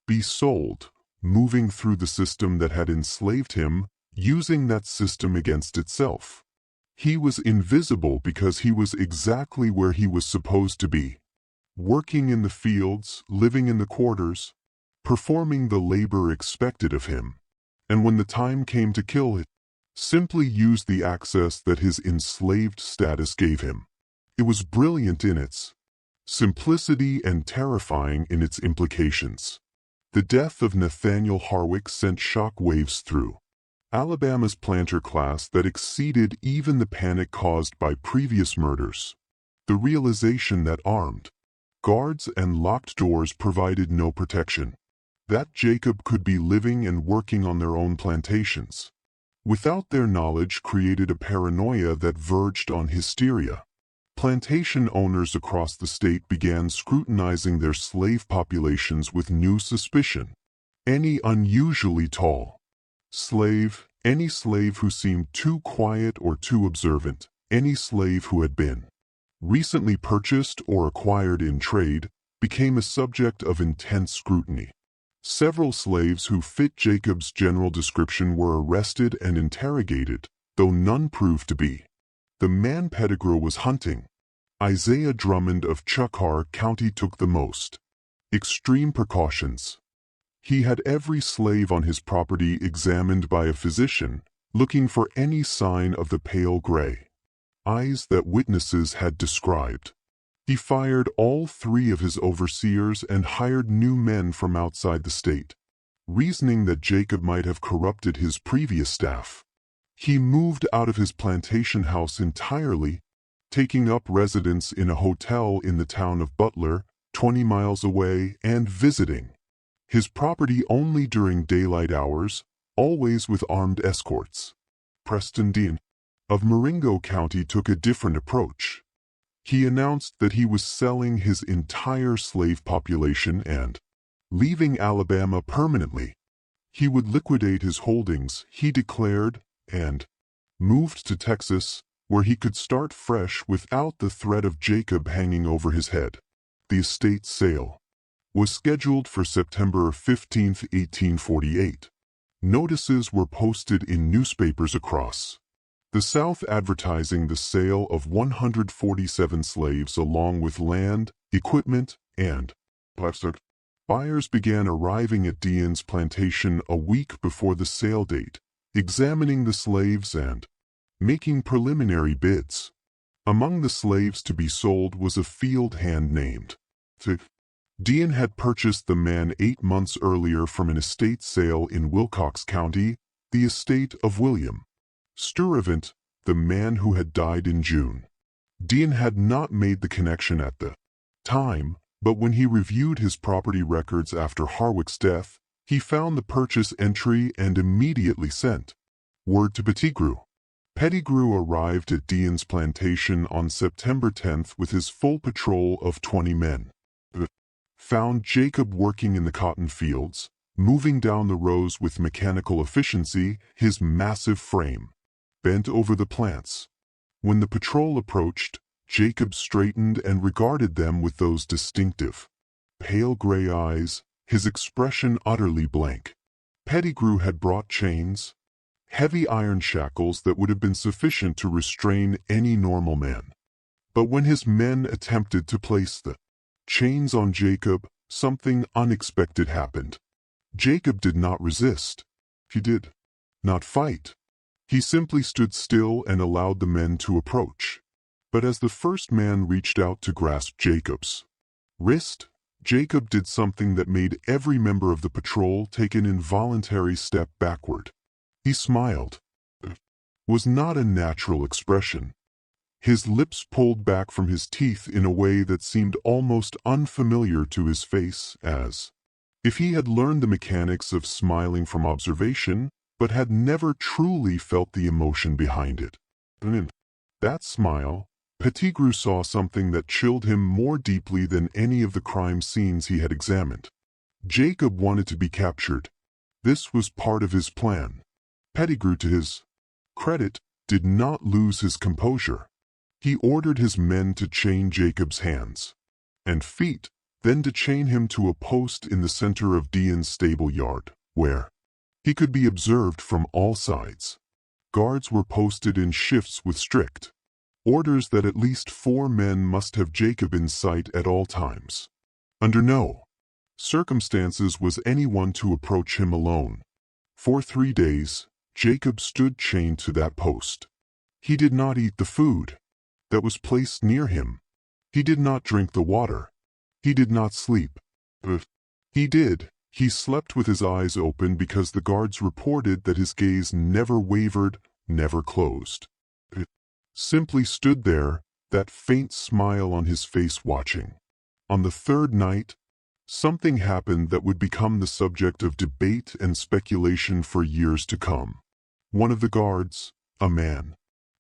be sold, moving through the system that had enslaved him, using that system against itself. He was invisible because he was exactly where he was supposed to be, working in the fields, living in the quarters, performing the labor expected of him. And when the time came to kill it, simply used the access that his enslaved status gave him. It was brilliant in its simplicity and terrifying in its implications. The death of Nathaniel Harwick sent shock waves through Alabama's planter class that exceeded even the panic caused by previous murders. The realization that armed guards and locked doors provided no protection. That Jacob could be living and working on their own plantations without their knowledge created a paranoia that verged on hysteria. Plantation owners across the state began scrutinizing their slave populations with new suspicion. Any unusually tall slave, any slave who seemed too quiet or too observant, any slave who had been recently purchased or acquired in trade, became a subject of intense scrutiny. Several slaves who fit Jacob's general description were arrested and interrogated, though none proved to be the man Pettigrew was hunting. Isaiah Drummond of Chickasaw County took the most extreme precautions. He had every slave on his property examined by a physician, looking for any sign of the pale gray eyes that witnesses had described. He fired all 3 of his overseers and hired new men from outside the state, reasoning that Jacob might have corrupted his previous staff. He moved out of his plantation house entirely, taking up residence in a hotel in the town of Butler, 20 miles away, and visiting his property only during daylight hours, always with armed escorts. Preston Dean of Marengo County took a different approach. He announced that he was selling his entire slave population and leaving Alabama permanently. He would liquidate his holdings, he declared, and moved to Texas, where he could start fresh without the threat of Jacob hanging over his head. The estate sale was scheduled for September 15, 1848. Notices were posted in newspapers across the South advertising the sale of 147 slaves along with land, equipment, and livestock. Buyers began arriving at Dean's plantation a week before the sale date, examining the slaves and making preliminary bids. Among the slaves to be sold was a field hand named Dean had purchased the man 8 months earlier from an estate sale in Wilcox County, the estate of William Sturtevant, the man who had died in June. Dean had not made the connection at the time, but when he reviewed his property records after Harwick's death, he found the purchase entry and immediately sent word to Pettigrew. Pettigrew arrived at Dean's plantation on September 10th with his full patrol of 20 men. Found Jacob working in the cotton fields, moving down the rows with mechanical efficiency, his massive frame bent over the plants. When the patrol approached, Jacob straightened and regarded them with those distinctive, pale gray eyes, his expression utterly blank. Pettigrew had brought chains, heavy iron shackles that would have been sufficient to restrain any normal man. But when his men attempted to place the chains on Jacob, something unexpected happened. Jacob did not resist. He did not fight. He simply stood still and allowed the men to approach. But as the first man reached out to grasp Jacob's wrist, Jacob did something that made every member of the patrol take an involuntary step backward. He smiled. It was not a natural expression. His lips pulled back from his teeth in a way that seemed almost unfamiliar to his face, as if he had learned the mechanics of smiling from observation, but had never truly felt the emotion behind it. And in that smile, Pettigrew saw something that chilled him more deeply than any of the crime scenes he had examined. Jacob wanted to be captured. This was part of his plan. Pettigrew, to his credit, did not lose his composure. He ordered his men to chain Jacob's hands and feet, then to chain him to a post in the center of Dean's stable yard, where he could be observed from all sides. Guards were posted in shifts with strict orders that at least 4 men must have Jacob in sight at all times. Under no circumstances was anyone to approach him alone. For 3 days, Jacob stood chained to that post. He did not eat the food that was placed near him. He did not drink the water. He did not sleep. But he did. He slept with his eyes open because the guards reported that his gaze never wavered, never closed. It simply stood there, that faint smile on his face watching. On the 3rd night, something happened that would become the subject of debate and speculation for years to come. One of the guards, a man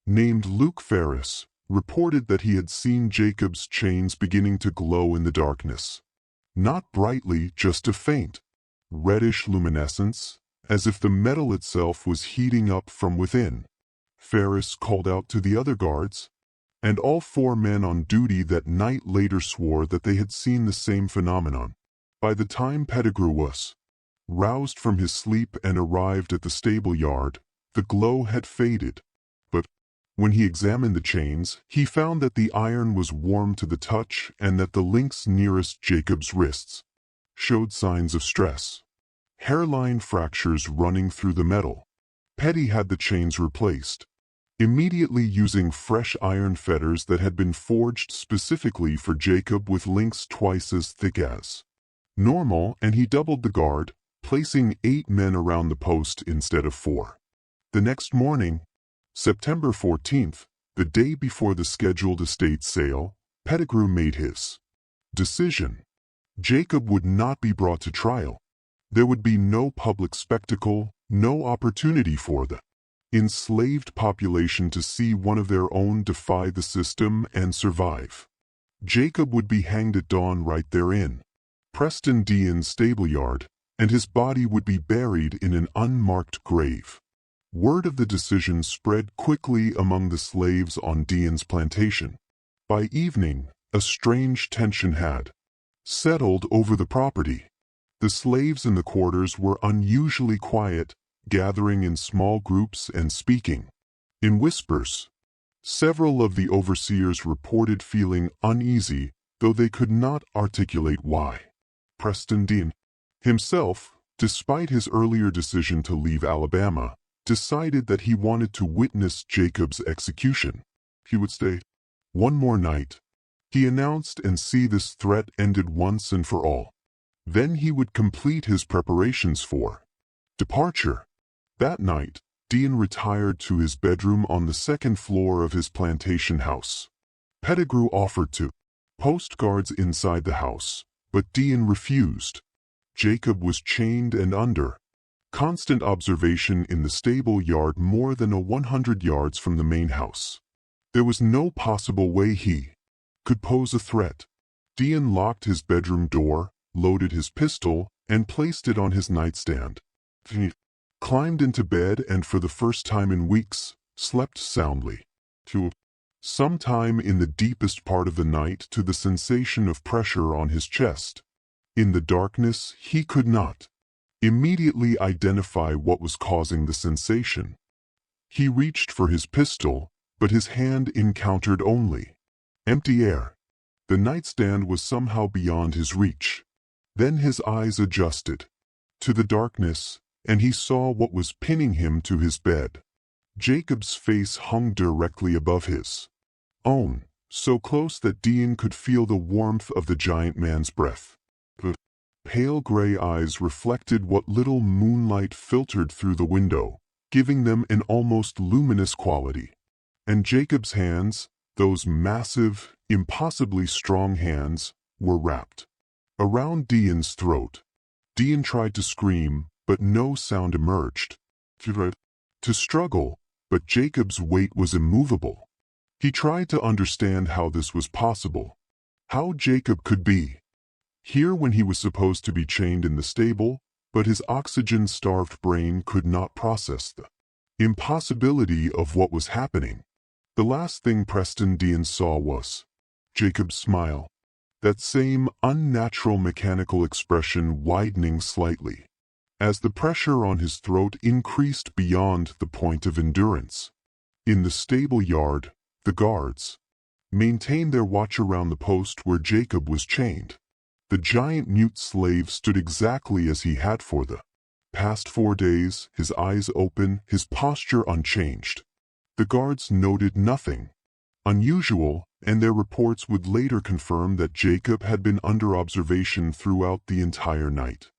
named Luke Ferris, reported that he had seen Jacob's chains beginning to glow in the darkness. Not brightly, just a faint, reddish luminescence, as if the metal itself was heating up from within. Ferris called out to the other guards, and all 4 men on duty that night later swore that they had seen the same phenomenon. By the time Pettigrew was roused from his sleep and arrived at the stable yard, the glow had faded. But when he examined the chains, he found that the iron was warm to the touch and that the links nearest Jacob's wrists showed signs of stress. Hairline fractures running through the metal. Petty had the chains replaced, immediately using fresh iron fetters that had been forged specifically for Jacob with links twice as thick as normal, and he doubled the guard, placing 8 men around the post instead of 4. The next morning, September 14th, the day before the scheduled estate sale, Pettigrew made his decision. Jacob would not be brought to trial. There would be no public spectacle, no opportunity for the enslaved population to see one of their own defy the system and survive. Jacob would be hanged at dawn right there in Preston Dean's stable yard, and his body would be buried in an unmarked grave. Word of the decision spread quickly among the slaves on Dean's plantation. By evening, a strange tension had settled over the property. The slaves in the quarters were unusually quiet, gathering in small groups and speaking in whispers. Several of the overseers reported feeling uneasy, though they could not articulate why. Preston Dean himself, despite his earlier decision to leave Alabama, decided that he wanted to witness Jacob's execution. He would stay one more night, he announced, and see this threat ended once and for all. Then he would complete his preparations for departure. That night, Dean retired to his bedroom on the second floor of his plantation house. Pettigrew offered to post guards inside the house, but Dean refused. Jacob was chained and under constant observation in the stable yard more than 100 yards from the main house. There was no possible way he could pose a threat. Dean locked his bedroom door, loaded his pistol, and placed it on his nightstand. He climbed into bed and for the first time in weeks, slept soundly. Sometime in the deepest part of the night to the sensation of pressure on his chest. In the darkness, he could not immediately identify what was causing the sensation. He reached for his pistol, but his hand encountered only empty air. The nightstand was somehow beyond his reach. Then his eyes adjusted to the darkness, and he saw what was pinning him to his bed. Jacob's face hung directly above his own, so close that Dean could feel the warmth of the giant man's breath. The pale gray eyes reflected what little moonlight filtered through the window, giving them an almost luminous quality. And Jacob's hands, those massive, impossibly strong hands, were wrapped around Dean's throat. Dean tried to scream, but no sound emerged. To struggle, but Jacob's weight was immovable. He tried to understand how this was possible. How Jacob could be here when he was supposed to be chained in the stable, but his oxygen-starved brain could not process the impossibility of what was happening. The last thing Preston Dean saw was Jacob's smile, that same unnatural mechanical expression widening slightly as the pressure on his throat increased beyond the point of endurance. In the stable yard, the guards maintained their watch around the post where Jacob was chained. The giant mute slave stood exactly as he had for the past 4 days, his eyes open, his posture unchanged. The guards noted nothing unusual, and their reports would later confirm that Jacob had been under observation throughout the entire night.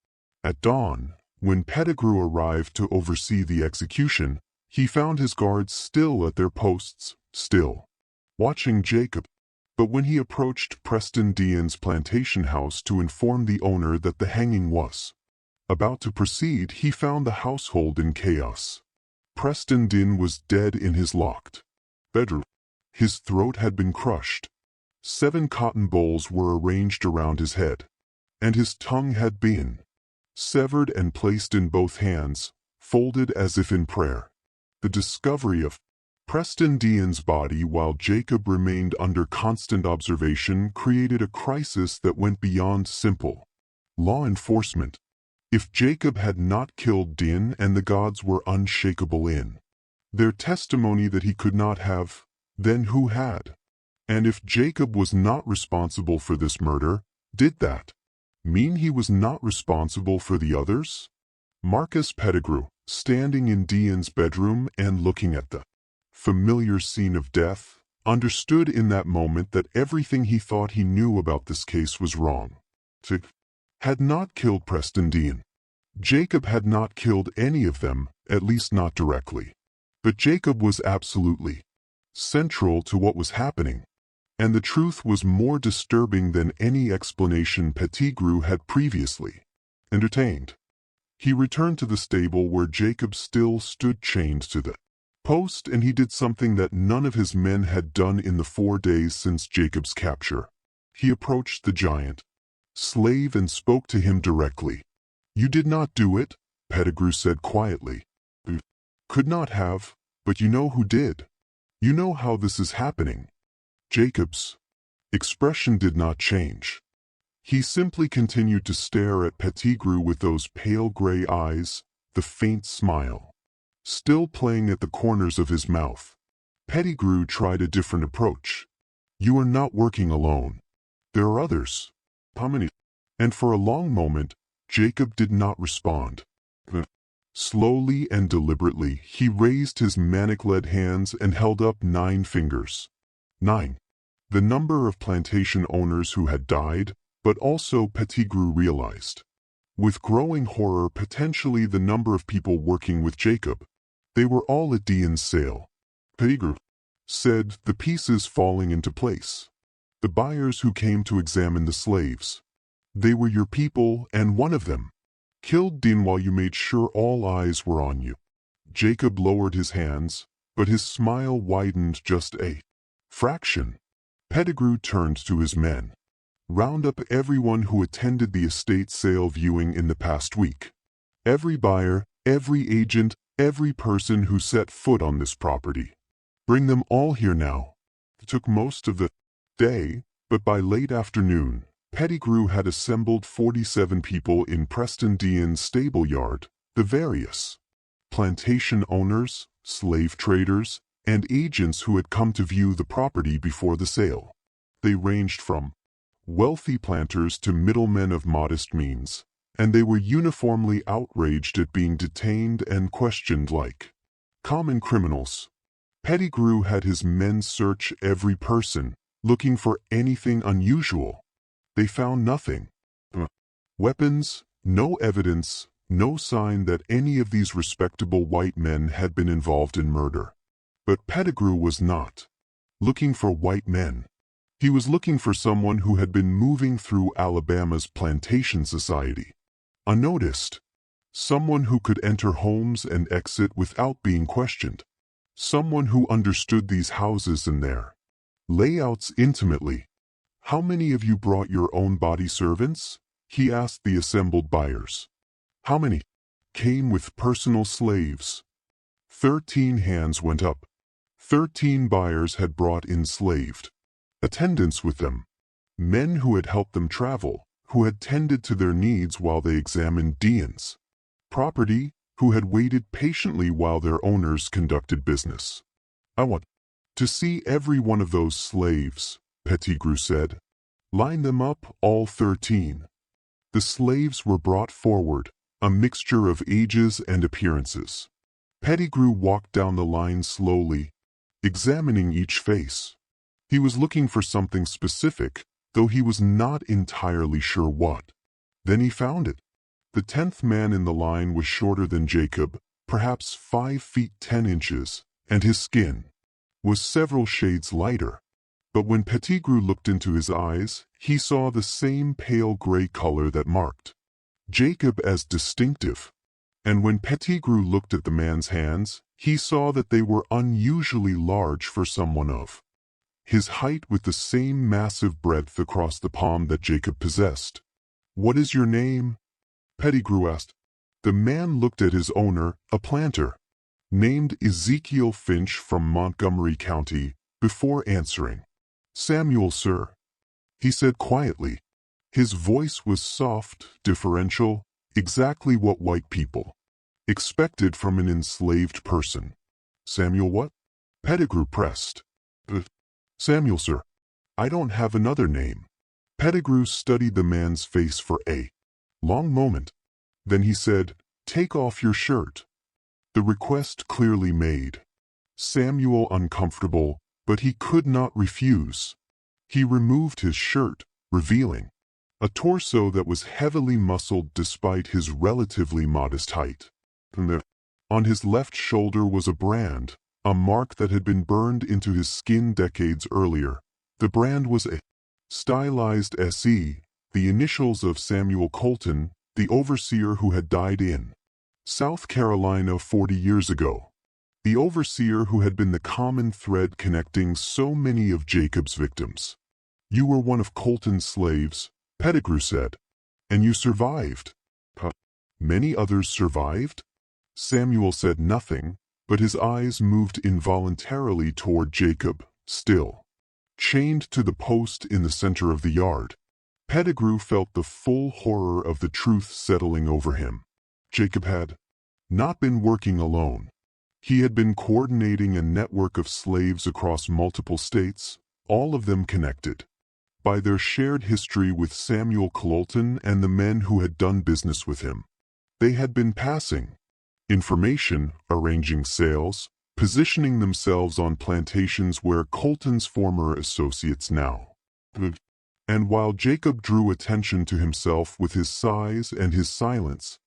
At dawn, when Pettigrew arrived to oversee the execution, he found his guards still at their posts, still watching Jacob. But when he approached Preston Dean's plantation house to inform the owner that the hanging was about to proceed, he found the household in chaos. Preston Dean was dead in his locked bedroom. His throat had been crushed. 7 cotton bolls were arranged around his head, and his tongue had been severed and placed in both hands, folded as if in prayer. The discovery of Preston Dean's body while Jacob remained under constant observation created a crisis that went beyond simple law enforcement. If Jacob had not killed Dean and the gods were unshakable in their testimony that he could not have, then who had? And if Jacob was not responsible for this murder, did that mean he was not responsible for the others? Marcus Pettigrew, standing in Dean's bedroom and looking at the familiar scene of death, understood in that moment that everything he thought he knew about this case was wrong. Jacob had not killed Preston Dean. Jacob had not killed any of them, at least not directly. But Jacob was absolutely central to what was happening. And the truth was more disturbing than any explanation Pettigrew had previously entertained. He returned to the stable where Jacob still stood chained to the post, and he did something that none of his men had done in the 4 days since Jacob's capture. He approached the giant slave and spoke to him directly. "You did not do it," Pettigrew said quietly. "You could not have, but you know who did. You know how this is happening." Jacob's expression did not change. He simply continued to stare at Pettigrew with those pale gray eyes, the faint smile still playing at the corners of his mouth. Pettigrew tried a different approach. "You are not working alone. There are others." "How many?" And for a long moment, Jacob did not respond. Slowly and deliberately, he raised his manic-led hands and held up 9 fingers. 9. The number of plantation owners who had died, but also Pettigrew realized With growing horror, potentially the number of people working with Jacob. They were all at Dean's sale. Pettigrew said, the pieces falling into place. The buyers who came to examine the slaves. They were your people, and one of them killed Dean while you made sure all eyes were on you. Jacob lowered his hands, but his smile widened just a fraction. Pettigrew turned to his men. Round up everyone who attended the estate sale viewing in the past week. Every buyer, every agent, every person who set foot on this property. Bring them all here now. It took most of the day, but by late afternoon, Pettigrew had assembled 47 people in Preston Dean's stable yard, the various plantation owners, slave traders, and agents who had come to view the property before the sale. They ranged from wealthy planters to middlemen of modest means, and they were uniformly outraged at being detained and questioned like common criminals. Pettigrew had his men search every person, looking for anything unusual. They found nothing. Weapons, no evidence, no sign that any of these respectable white men had been involved in murder. But Pettigrew was not looking for white men. He was looking for someone who had been moving through Alabama's plantation society, unnoticed. Someone who could enter homes and exit without being questioned. Someone who understood these houses and their layouts intimately. How many of you brought your own body servants? He asked the assembled buyers. How many came with personal slaves? 13 hands went up. 13 buyers had brought enslaved attendants with them. Men who had helped them travel, who had tended to their needs while they examined Dean's property, who had waited patiently while their owners conducted business. I want to see every one of those slaves, Pettigrew said. Line them up, all 13. The slaves were brought forward, a mixture of ages and appearances. Pettigrew walked down the line slowly, examining each face. He was looking for something specific, though he was not entirely sure what. Then he found it. The 10th man in the line was shorter than Jacob, perhaps 5 feet 10 inches, and his skin was several shades lighter. But when Pettigrew looked into his eyes, he saw the same pale gray color that marked Jacob as distinctive. And when Pettigrew looked at the man's hands, he saw that they were unusually large for someone of his height, with the same massive breadth across the palm that Jacob possessed. What is your name? Pettigrew asked. The man looked at his owner, a planter, named Ezekiel Finch from Montgomery County, before answering. Samuel, sir, he said quietly. His voice was soft, deferential, exactly what white people expected from an enslaved person. Samuel what? Pettigrew pressed. Samuel, sir. I don't have another name. Pettigrew studied the man's face for a long moment. Then he said, Take off your shirt. The request clearly made Samuel uncomfortable, but he could not refuse. He removed his shirt, revealing a torso that was heavily muscled despite his relatively modest height. On his left shoulder was a brand, a mark that had been burned into his skin decades earlier. The brand was a stylized SE, the initials of Samuel Colton, the overseer who had died in South Carolina 40 years ago. The overseer who had been the common thread connecting so many of Jacob's victims. You were one of Colton's slaves, Pettigrew said. And you survived. Many others survived? Samuel said nothing, but his eyes moved involuntarily toward Jacob, still chained to the post in the center of the yard. Pettigrew felt the full horror of the truth settling over him. Jacob had not been working alone. He had been coordinating a network of slaves across multiple states, all of them connected by their shared history with Samuel Colton and the men who had done business with him. They had been passing information, arranging sales, positioning themselves on plantations where Colton's former associates now lived. And while Jacob drew attention to himself with his size and his silence,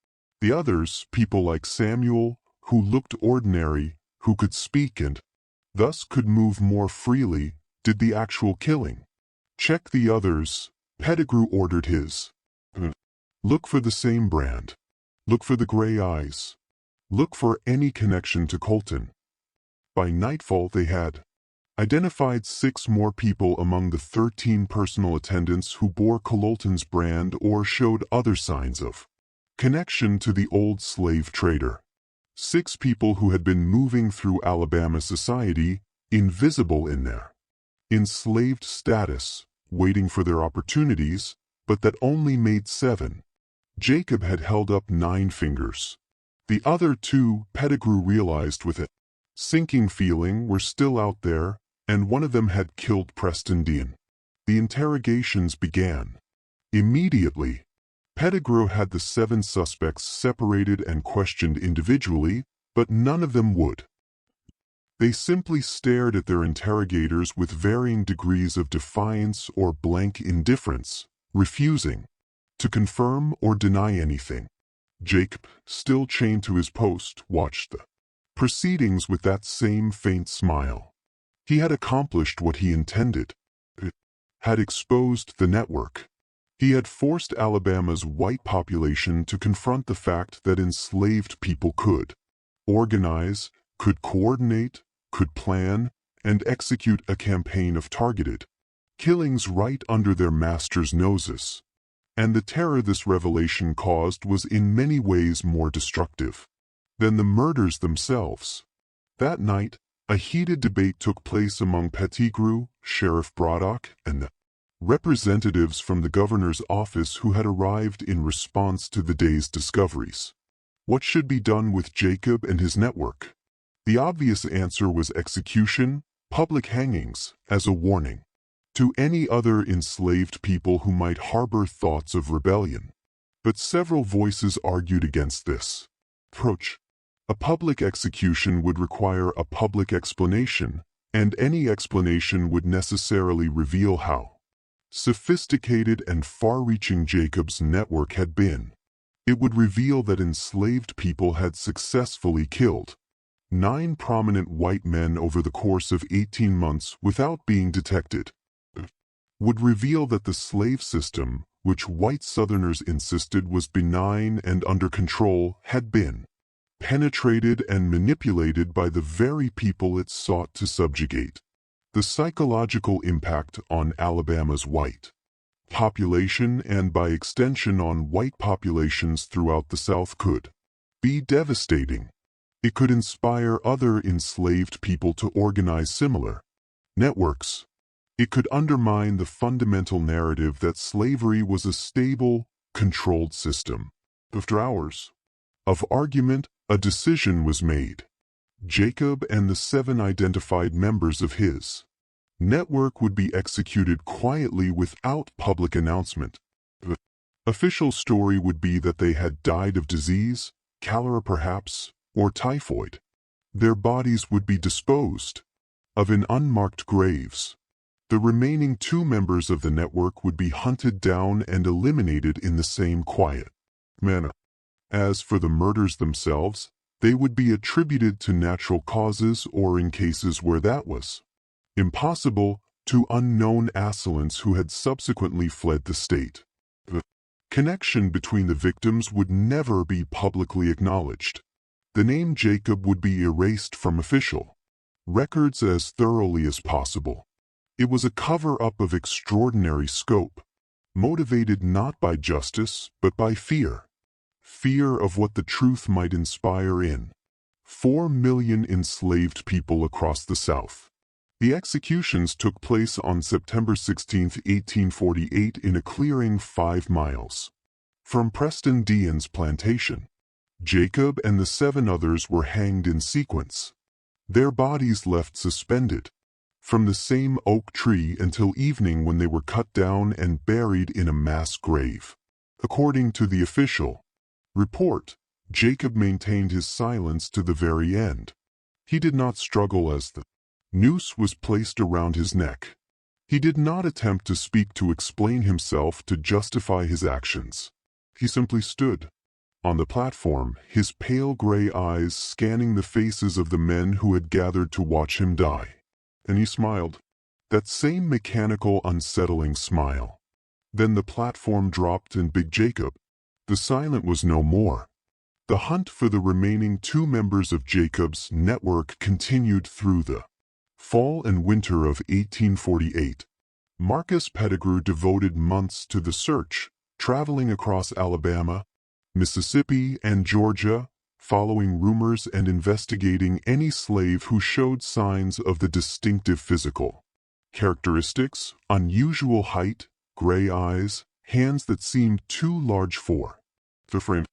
the others, people like Samuel, who looked ordinary, who could speak and thus could move more freely, did the actual killing. Check the others, Pettigrew ordered his. Look for the same brand. Look for the gray eyes. Look for any connection to Colton. By nightfall they had identified 6 more people among the 13 personal attendants who bore Colton's brand or showed other signs of connection to the old slave trader. 6 people who had been moving through Alabama society, invisible in their enslaved status, waiting for their opportunities, but that only made 7. Jacob had held up 9 fingers. The other 2, Pettigrew realized with a sinking feeling, were still out there, and one of them had killed Preston Dean. The interrogations began. Immediately, Pettigrew had the 7 suspects separated and questioned individually, but none of them would. They simply stared at their interrogators with varying degrees of defiance or blank indifference, refusing to confirm or deny anything. Jacob, still chained to his post, watched the proceedings with that same faint smile. He had accomplished what he intended. It had exposed the network. He had forced Alabama's white population to confront the fact that enslaved people could organize, could coordinate, could plan, and execute a campaign of targeted killings right under their masters' noses. And the terror this revelation caused was in many ways more destructive than the murders themselves. That night, a heated debate took place among Pettigrew, Sheriff Braddock, and the representatives from the governor's office who had arrived in response to the day's discoveries. What should be done with Jacob and his network? The obvious answer was execution, public hangings, as a warning to any other enslaved people who might harbor thoughts of rebellion. But several voices argued against this approach. A public execution would require a public explanation, and any explanation would necessarily reveal how sophisticated and far-reaching Jacob's network had been. It would reveal that enslaved people had successfully killed 9 prominent white men over the course of 18 months without being detected. Would reveal that the slave system, which white Southerners insisted was benign and under control, had been penetrated and manipulated by the very people it sought to subjugate. The psychological impact on Alabama's white population and by extension on white populations throughout the South could be devastating. It could inspire other enslaved people to organize similar networks. It could undermine the fundamental narrative that slavery was a stable, controlled system. After hours of argument, a decision was made. Jacob and the 7 identified members of his network would be executed quietly without public announcement. The official story would be that they had died of disease, cholera perhaps, or typhoid. Their bodies would be disposed of in unmarked graves. The remaining 2 members of the network would be hunted down and eliminated in the same quiet manner. As for the murders themselves, they would be attributed to natural causes or, in cases where that was impossible, to unknown assailants who had subsequently fled the state. The connection between the victims would never be publicly acknowledged. The name Jacob would be erased from official records as thoroughly as possible. It was a cover-up of extraordinary scope, motivated not by justice but by fear. Fear of what the truth might inspire in 4 million enslaved people across the South. The executions took place on September 16, 1848 in a clearing 5 miles from Preston Dean's plantation. Jacob and the 7 others were hanged in sequence, their bodies left suspended from the same oak tree until evening, when they were cut down and buried in a mass grave. According to the official report, Jacob maintained his silence to the very end. He did not struggle as the noose was placed around his neck. He did not attempt to speak to explain himself to justify his actions. He simply stood on the platform, his pale gray eyes scanning the faces of the men who had gathered to watch him die. And he smiled. That same mechanical, unsettling smile. Then the platform dropped and Big Jacob, the silent, was no more. The hunt for the remaining 2 members of Jacob's network continued through the fall and winter of 1848. Marcus Pettigrew devoted months to the search, traveling across Alabama, Mississippi, and Georgia, following rumors and investigating any slave who showed signs of the distinctive physical characteristics: unusual height, gray eyes, hands that seemed too large for the frame.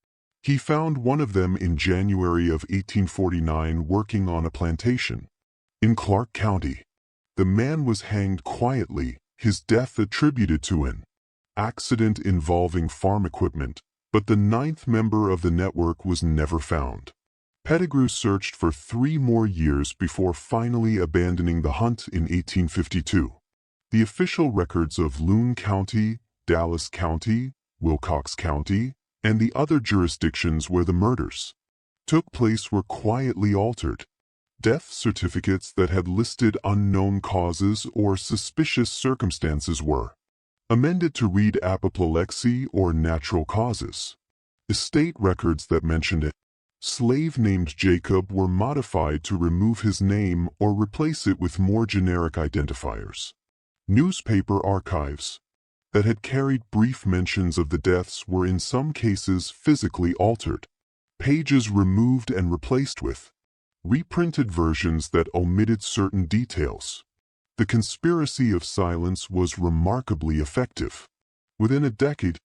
He found one of them in January of 1849 working on a plantation in Clark County. The man was hanged quietly, his death attributed to an accident involving farm equipment, but the 9th member of the network was never found. Pettigrew searched for 3 more years before finally abandoning the hunt in 1852. The official records of Loon County, Dallas County, Wilcox County, and the other jurisdictions where the murders took place were quietly altered. Death certificates that had listed unknown causes or suspicious circumstances were amended to read apoplexy or natural causes. Estate records that mentioned a slave named Jacob were modified to remove his name or replace it with more generic identifiers. Newspaper archives that had carried brief mentions of the deaths were in some cases physically altered, pages removed and replaced with reprinted versions that omitted certain details. The conspiracy of silence was remarkably effective. Within a decade,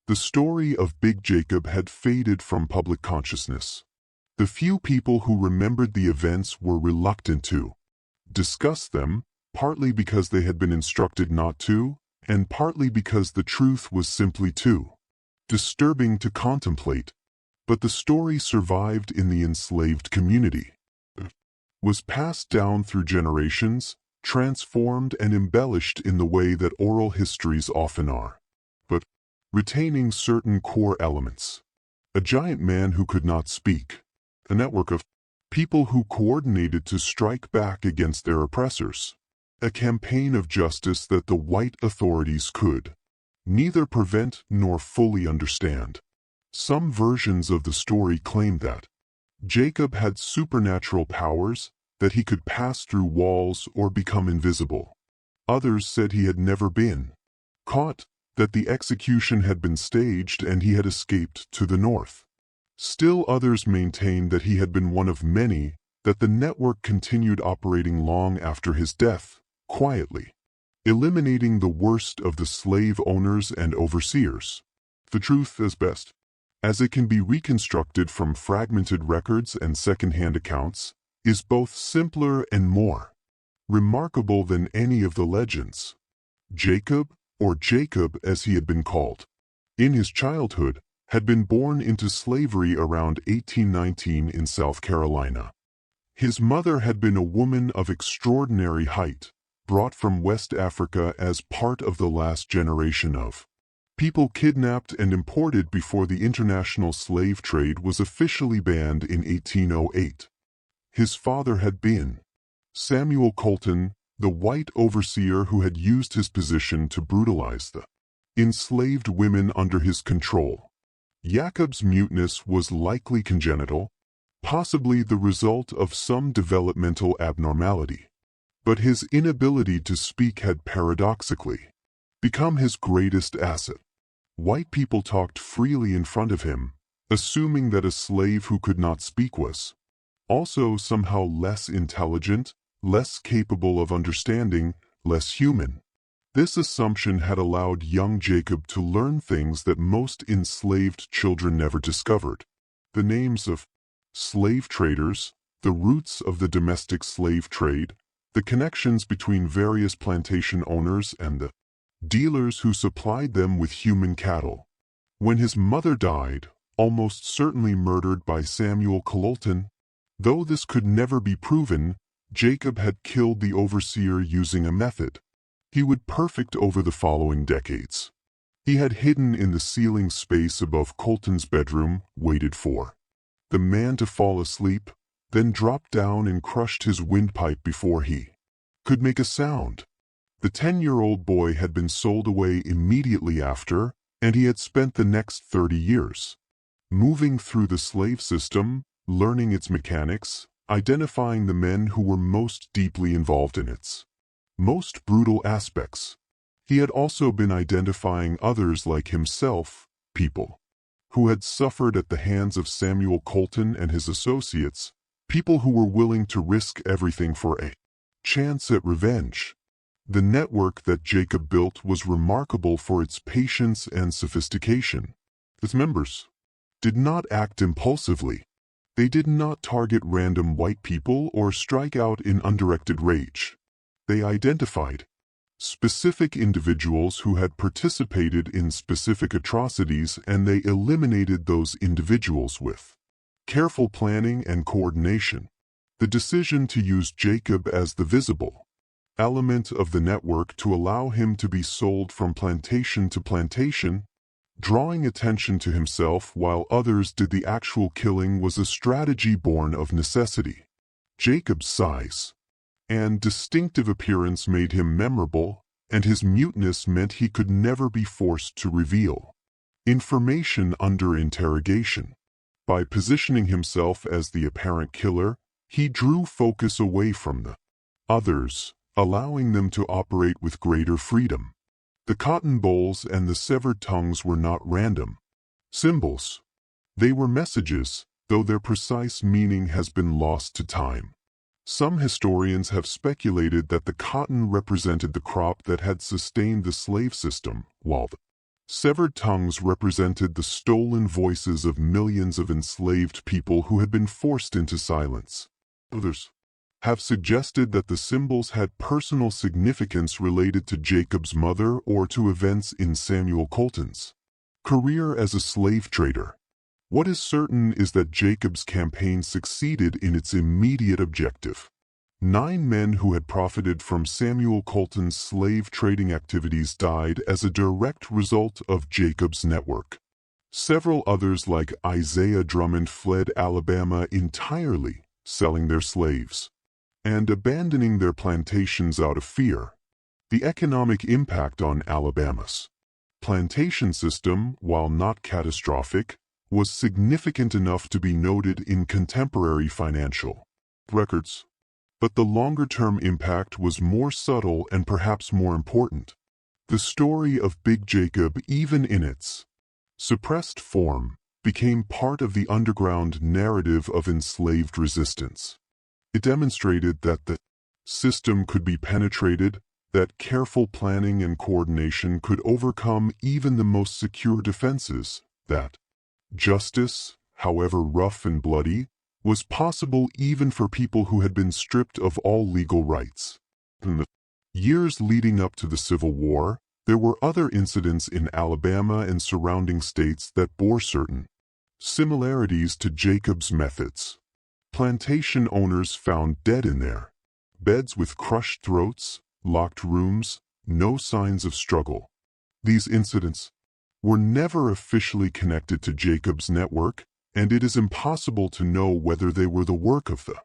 the story of Big Jacob had faded from public consciousness. The few people who remembered the events were reluctant to discuss them, partly because they had been instructed not to, and partly because the truth was simply too disturbing to contemplate. But the story survived in the enslaved community, was passed down through generations, transformed and embellished in the way that oral histories often are, but retaining certain core elements. A giant man who could not speak, a network of people who coordinated to strike back against their oppressors, a campaign of justice that the white authorities could neither prevent nor fully understand. Some versions of the story claim that Jacob had supernatural powers, that he could pass through walls or become invisible. Others said he had never been caught, that the execution had been staged and he had escaped to the north. Still others maintained that he had been one of many, that the network continued operating long after his death, quietly, eliminating the worst of the slave owners and overseers. The truth, as best as it can be reconstructed from fragmented records and second-hand accounts, is both simpler and more remarkable than any of the legends. Jacob, or Jacob as he had been called, in his childhood, had been born into slavery around 1819 in South Carolina. His mother had been a woman of extraordinary height, brought from West Africa as part of the last generation of people kidnapped and imported before the international slave trade was officially banned in 1808. His father had been Samuel Colton, the white overseer who had used his position to brutalize the enslaved women under his control. Jacob's muteness was likely congenital, possibly the result of some developmental abnormality. But his inability to speak had paradoxically become his greatest asset. White people talked freely in front of him, assuming that a slave who could not speak was also somehow less intelligent, less capable of understanding, less human. This assumption had allowed young Jacob to learn things that most enslaved children never discovered: the names of slave traders, the roots of the domestic slave trade, the connections between various plantation owners and the dealers who supplied them with human cattle. When his mother died, almost certainly murdered by Samuel Colton, though this could never be proven, Jacob had killed the overseer using a method he would perfect over the following decades. He had hidden in the ceiling space above Colton's bedroom, waited for the man to fall asleep, then dropped down and crushed his windpipe before he could make a sound. The 10-year-old boy had been sold away immediately after, and he had spent the next 30 years moving through the slave system, learning its mechanics, identifying the men who were most deeply involved in its most brutal aspects. He had also been identifying others like himself, people who had suffered at the hands of Samuel Colton and his associates, people who were willing to risk everything for a chance at revenge. The network that Jacob built was remarkable for its patience and sophistication. Its members did not act impulsively. They did not target random white people or strike out in undirected rage. They identified specific individuals who had participated in specific atrocities, and they eliminated those individuals with careful planning and coordination. The decision to use Jacob as the visible element of the network to allow him to be sold from plantation to plantation, drawing attention to himself while others did the actual killing, was a strategy born of necessity. Jacob's size and distinctive appearance made him memorable, and his muteness meant he could never be forced to reveal information under interrogation. By positioning himself as the apparent killer, he drew focus away from the others, allowing them to operate with greater freedom. The cotton bolls and the severed tongues were not random symbols. They were messages, though their precise meaning has been lost to time. Some historians have speculated that the cotton represented the crop that had sustained the slave system, while the severed tongues represented the stolen voices of millions of enslaved people who had been forced into silence. Others have suggested that the symbols had personal significance related to Jacob's mother or to events in Samuel Colton's career as a slave trader. What is certain is that Jacob's campaign succeeded in its immediate objective. 9 men who had profited from Samuel Colton's slave trading activities died as a direct result of Jacob's network. Several others, like Isaiah Drummond, fled Alabama entirely, selling their slaves and abandoning their plantations out of fear. The economic impact on Alabama's plantation system, while not catastrophic, was significant enough to be noted in contemporary financial records. But the longer-term impact was more subtle and perhaps more important. The story of Big Jacob, even in its suppressed form, became part of the underground narrative of enslaved resistance. It demonstrated that the system could be penetrated, that careful planning and coordination could overcome even the most secure defenses, that justice, however rough and bloody, was possible even for people who had been stripped of all legal rights. In the years leading up to the Civil War, there were other incidents in Alabama and surrounding states that bore certain similarities to Jacob's methods. Plantation owners found dead in their beds with crushed throats, locked rooms, no signs of struggle. These incidents were never officially connected to Jacob's network, and it is impossible to know whether they were the work of the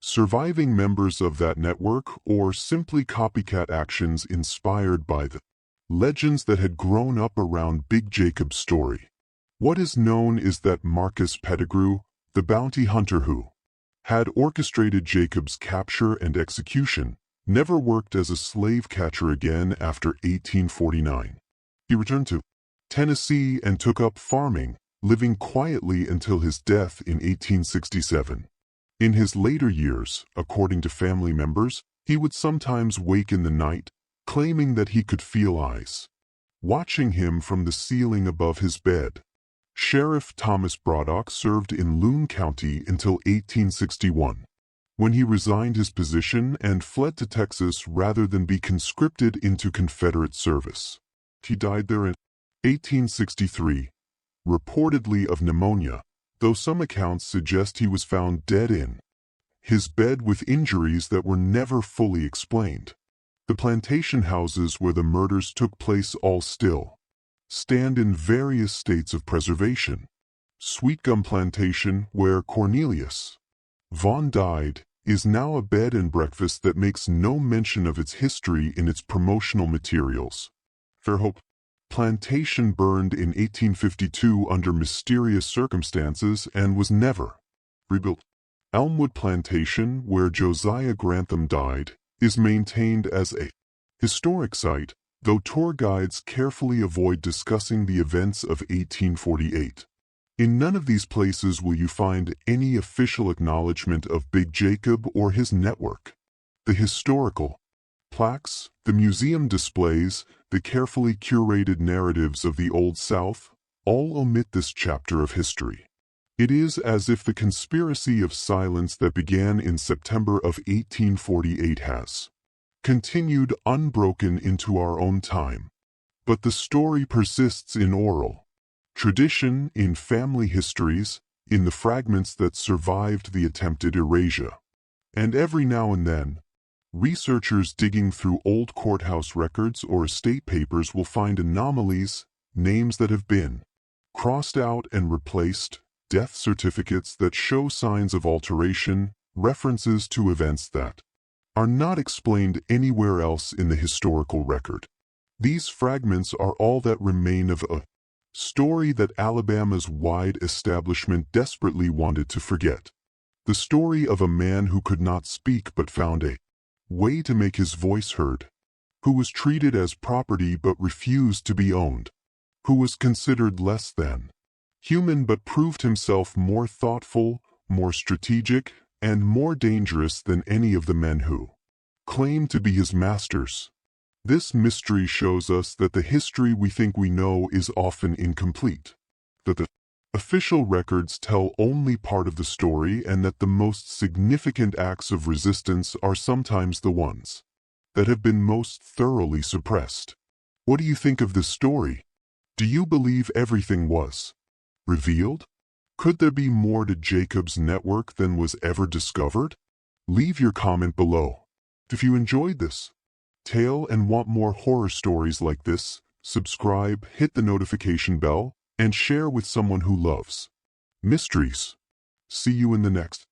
surviving members of that network or simply copycat actions inspired by the legends that had grown up around Big Jacob's story. What is known is that Marcus Pettigrew, the bounty hunter who had orchestrated Jacob's capture and execution, never worked as a slave catcher again after 1849. He returned to Tennessee and took up farming, living quietly until his death in 1867. In his later years, according to family members, he would sometimes wake in the night, claiming that he could feel eyes watching him from the ceiling above his bed. Sheriff Thomas Braddock served in Loon County until 1861, when he resigned his position and fled to Texas rather than be conscripted into Confederate service. He died there in 1863, reportedly of pneumonia, though some accounts suggest he was found dead in his bed with injuries that were never fully explained. The plantation houses where the murders took place all still stand in various states of preservation. Sweet Gum Plantation, where Cornelius Vaughn died, is now a bed and breakfast that makes no mention of its history in its promotional materials. Fairhope Plantation burned in 1852 under mysterious circumstances and was never rebuilt. Elmwood Plantation, where Josiah Grantham died, is maintained as a historic site, though tour guides carefully avoid discussing the events of 1848. In none of these places will you find any official acknowledgement of Big Jacob or his network. The historical plaques, the museum displays, the carefully curated narratives of the Old South, all omit this chapter of history. It is as if the conspiracy of silence that began in September of 1848 has continued unbroken into our own time. But the story persists in oral tradition, in family histories, in the fragments that survived the attempted erasure. And every now and then, researchers digging through old courthouse records or estate papers will find anomalies, names that have been crossed out and replaced, death certificates that show signs of alteration, references to events that are not explained anywhere else in the historical record. These fragments are all that remain of a story that Alabama's wide establishment desperately wanted to forget. The story of a man who could not speak but found a way to make his voice heard, who was treated as property but refused to be owned, who was considered less than human but proved himself more thoughtful, more strategic, and more dangerous than any of the men who claimed to be his masters. This mystery shows us that the history we think we know is often incomplete, that the official records tell only part of the story, and that the most significant acts of resistance are sometimes the ones that have been most thoroughly suppressed. What do you think of this story? Do you believe everything was revealed? Could there be more to Jacob's network than was ever discovered? Leave your comment below. If you enjoyed this tale and want more horror stories like this, subscribe, hit the notification bell, and share with someone who loves mysteries. See you in the next